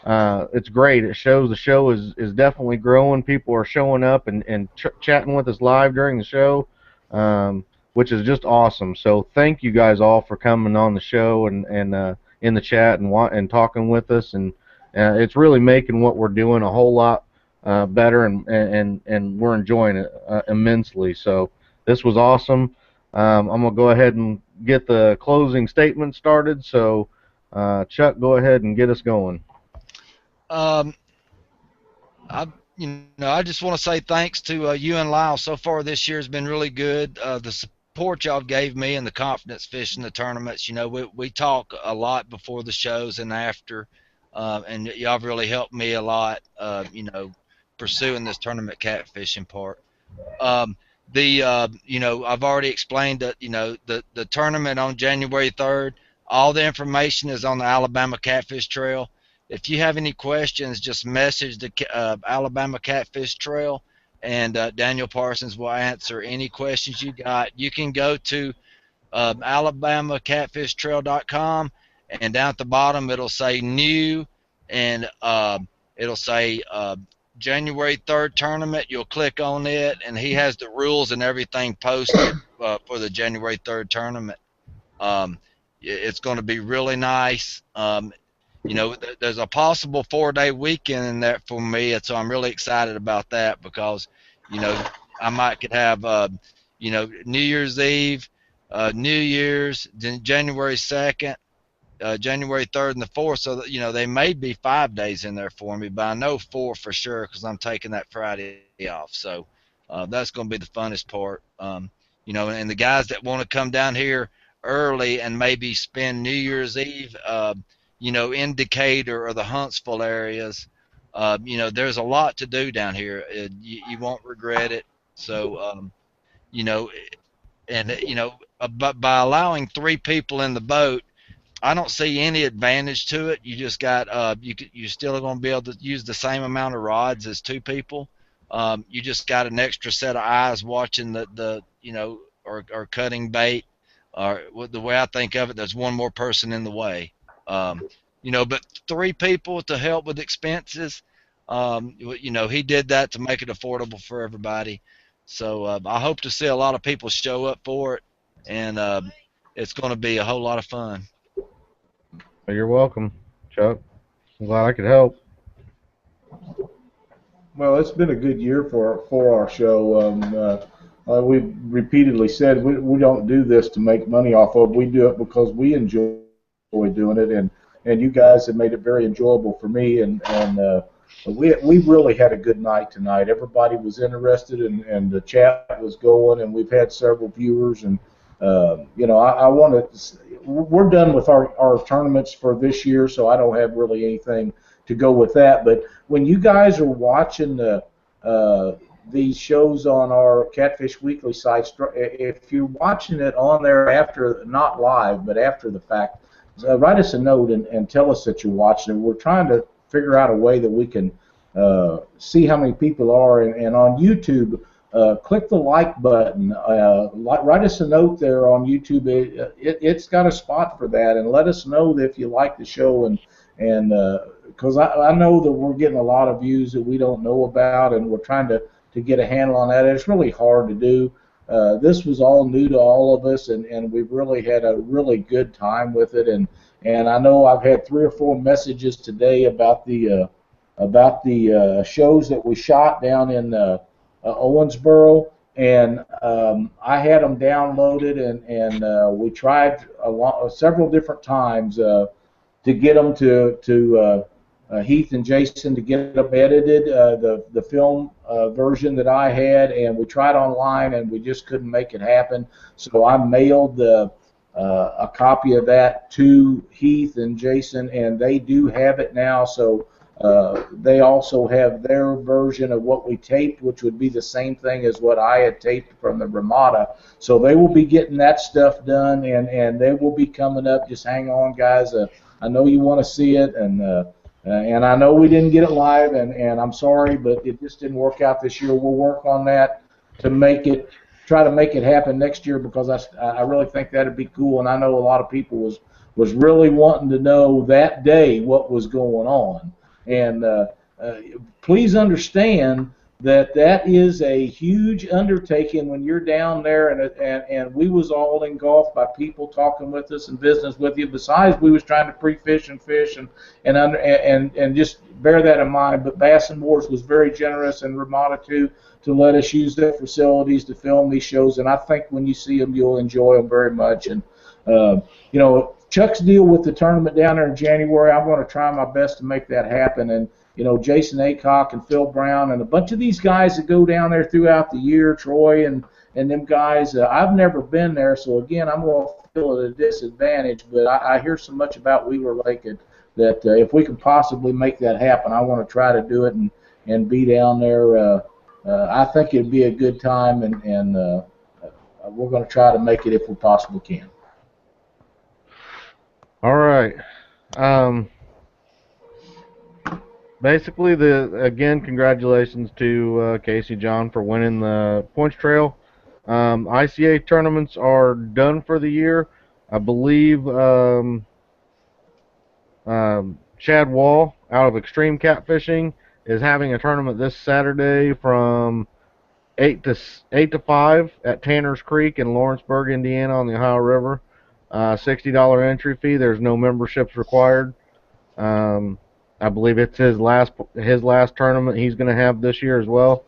it's great. It shows the show is definitely growing. People are showing up and chatting with us live during the show, which is just awesome. So thank you guys all for coming on the show and in the chat and talking with us, and it's really making what we're doing a whole lot better, and we're enjoying it immensely. So this was awesome. I'm gonna go ahead and get the closing statement started. So, Chuck, go ahead and get us going.
um, I I just want to say thanks to you and Lyle. So far this year has been really good. The support y'all gave me and the confidence fishing the tournaments. We talk a lot before the shows and after, and y'all have really helped me a lot. Pursuing this tournament catfishing part. Um, I've already explained that the tournament on January 3rd. All the information is on the Alabama Catfish Trail. If you have any questions, just message the Alabama Catfish Trail, and Daniel Parsons will answer any questions you got. You can go to alabamacatfishtrail.com, and down at the bottom it'll say new, and it'll say January 3rd tournament. You'll click on it, and he has the rules and everything posted for the January 3rd tournament. Um, it's going to be really nice. There's a possible 4-day weekend in there for me, and so I'm really excited about that because, you know, I might could have, New Year's Eve, New Year's, then January 2nd, January 3rd, and the 4th. So that, they may be 5 days in there for me, but I know 4 for sure because I'm taking that Friday off. So that's going to be the funnest part. And the guys that want to come down here early and maybe spend New Year's Eve, in Decatur or the Huntsville areas, there's a lot to do down here. You won't regret it. So, you know, but by allowing 3 people in the boat, I don't see any advantage to it. You just got you're still going to be able to use the same amount of rods as 2 people. You just got an extra set of eyes watching or cutting bait. Or the way I think of it, there's one more person in the way. But 3 people to help with expenses. He did that to make it affordable for everybody. So I hope to see a lot of people show up for it, and it's going to be a whole lot of fun.
You're welcome, Chuck. I'm glad I could help.
Well, it's been a good year for our show. We've repeatedly said we don't do this to make money off of. We do it because we enjoy doing it, and you guys have made it very enjoyable for me. And we really had a good night tonight. Everybody was interested, and the chat was going, and we've had several viewers. And I want to. We're done with our tournaments for this year, so I don't have really anything to go with that. But when you guys are watching these shows on our Catfish Weekly sites, if you're watching it on there after, not live, but after the fact, write us a note and tell us that you're watching it. We're trying to figure out a way that we can see how many people are. And on YouTube, click the like button. Write us a note there on YouTube. It's got a spot for that, and let us know if you like the show. And because I know that we're getting a lot of views that we don't know about, and we're trying to get a handle on that. It's really hard to do. This was all new to all of us, and we've really had a really good time with it. And I know I've had 3 or 4 messages today about the shows that we shot down in Owensboro, and I had them downloaded, and we tried several different times to get them to Heath and Jason to get them edited, the film version that I had, and we tried online and we just couldn't make it happen. So I mailed a copy of that to Heath and Jason, and they do have it now. So they also have their version of what we taped, which would be the same thing as what I had taped from the Ramada. So they will be getting that stuff done, and they will be coming up. Just hang on, guys. I know you want to see it, and I know we didn't get it live, and I'm sorry, but it just didn't work out this year. We'll work on that to try to make it happen next year, because I really think that'd be cool, and I know a lot of people was really wanting to know that day what was going on. And please understand that is a huge undertaking when you're down there, and we was all engulfed by people talking with us and business with you. Besides, we was trying to pre-fish and fish and just bear that in mind. But Bass and Moores was very generous, and Ramada too, to let us use their facilities to film these shows. And I think when you see them, you'll enjoy them very much. And Chuck's deal with the tournament down there in January, I'm going to try my best to make that happen. And Jason Aycock and Phil Brown and a bunch of these guys that go down there throughout the year, Troy and them guys, I've never been there, so again, I'm going to feel at a disadvantage, but I hear so much about Wheeler Lake that if we can possibly make that happen, I want to try to do it and be down there. I think it'd be a good time, and we're going to try to make it if we possibly can.
All right. Basically, again, congratulations to Casey John for winning the points trail. ICA tournaments are done for the year. I believe Chad Wall out of Extreme Catfishing is having a tournament this Saturday from 8 to 5 at Tanner's Creek in Lawrenceburg, Indiana, on the Ohio River. $60 entry fee. There's no memberships required. I believe it's his last tournament he's going to have this year as well.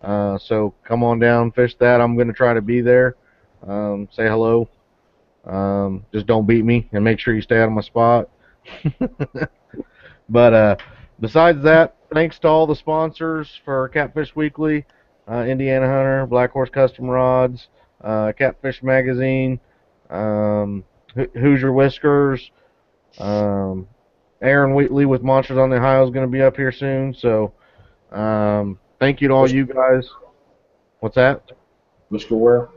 So come on down, fish that. I'm going to try to be there. Say hello. Just don't beat me, and make sure you stay out of my spot. But besides that, thanks to all the sponsors for Catfish Weekly, Indiana Hunter, Black Horse Custom Rods, Catfish Magazine, Hoosier Whiskers, Aaron Wheatley with Monsters on the Ohio is going to be up here soon. So thank you to all you guys. What's that?
Whisker where?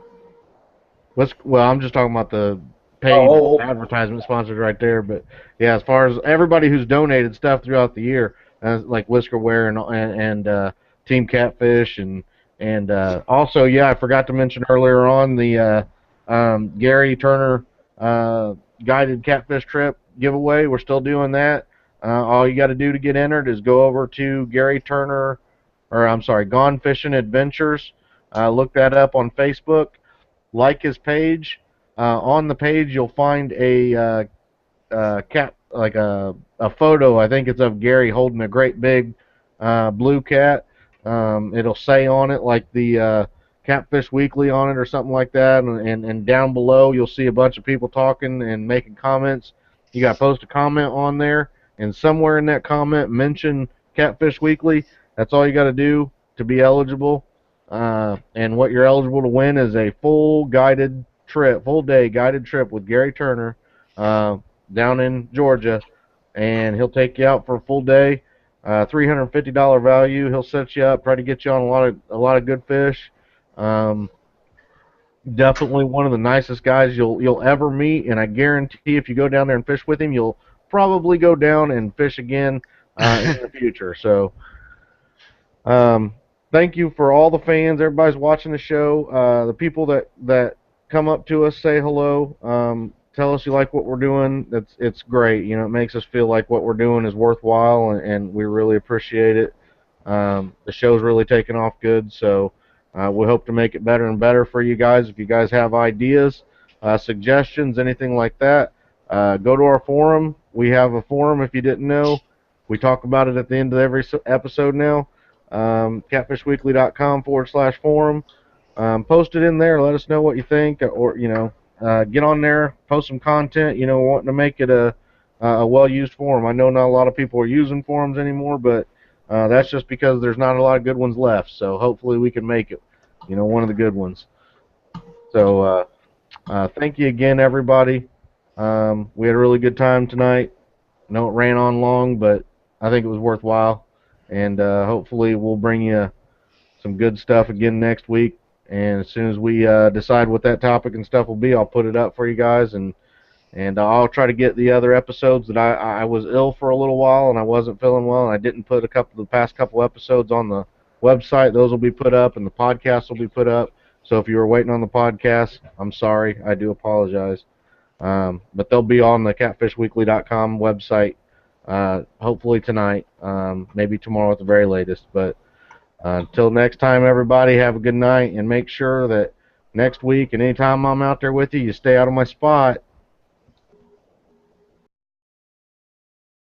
Well, I'm just talking about the paid advertisement sponsors right there. But yeah, as far as everybody who's donated stuff throughout the year, like Whiskerware and Team Catfish, and also, yeah, I forgot to mention earlier on the Gary Turner guided catfish trip giveaway. We're still doing that. All you got to do to get entered is go over to Gone Fishing Adventures. Look that up on Facebook. Like his page. On the page, you'll find a cat, like a photo. I think it's of Gary holding a great big blue cat. It'll say on it like the Catfish Weekly on it or something like that, and down below you'll see a bunch of people talking and making comments. You got to post a comment on there, and somewhere in that comment mention Catfish Weekly. That's all you got to do to be eligible. And what you're eligible to win is a full guided trip, full day guided trip with Gary Turner uh, down in Georgia, and he'll take you out for a full day. $350 value. He'll set you up, try to get you on a lot of good fish. Um, Definitely one of the nicest guys you'll ever meet, and I guarantee if you go down there and fish with him, you'll probably go down and fish again in the future. So um, thank you for all the fans, everybody's watching the show, the people that come up to us, say hello, tell us you like what we're doing. It's great. It makes us feel like what we're doing is worthwhile, and we really appreciate it. The show's really taken off good, so we hope to make it better and better for you guys. If you guys have ideas, suggestions, anything like that, go to our forum. We have a forum if you didn't know. We talk about it at the end of every episode now. Catfishweekly.com/forum. Post it in there. Let us know what you think, or get on there, post some content. Wanting to make it a well-used forum. I know not a lot of people are using forums anymore, but that's just because there's not a lot of good ones left. So hopefully we can make it, one of the good ones. So thank you again, everybody. We had a really good time tonight. I know it ran on long, but I think it was worthwhile. And hopefully we'll bring you some good stuff again next week. And as soon as we decide what that topic and stuff will be, I'll put it up for you guys, and I'll try to get the other episodes that I was ill for a little while and I wasn't feeling well, and I didn't put the past couple episodes on the website. Those will be put up, and the podcast will be put up. So if you were waiting on the podcast, I'm sorry. I do apologize. But they'll be on the catfishweekly.com website hopefully tonight, maybe tomorrow at the very latest. But until next time, everybody, have a good night, and make sure that next week and anytime I'm out there with you, you stay out of my spot.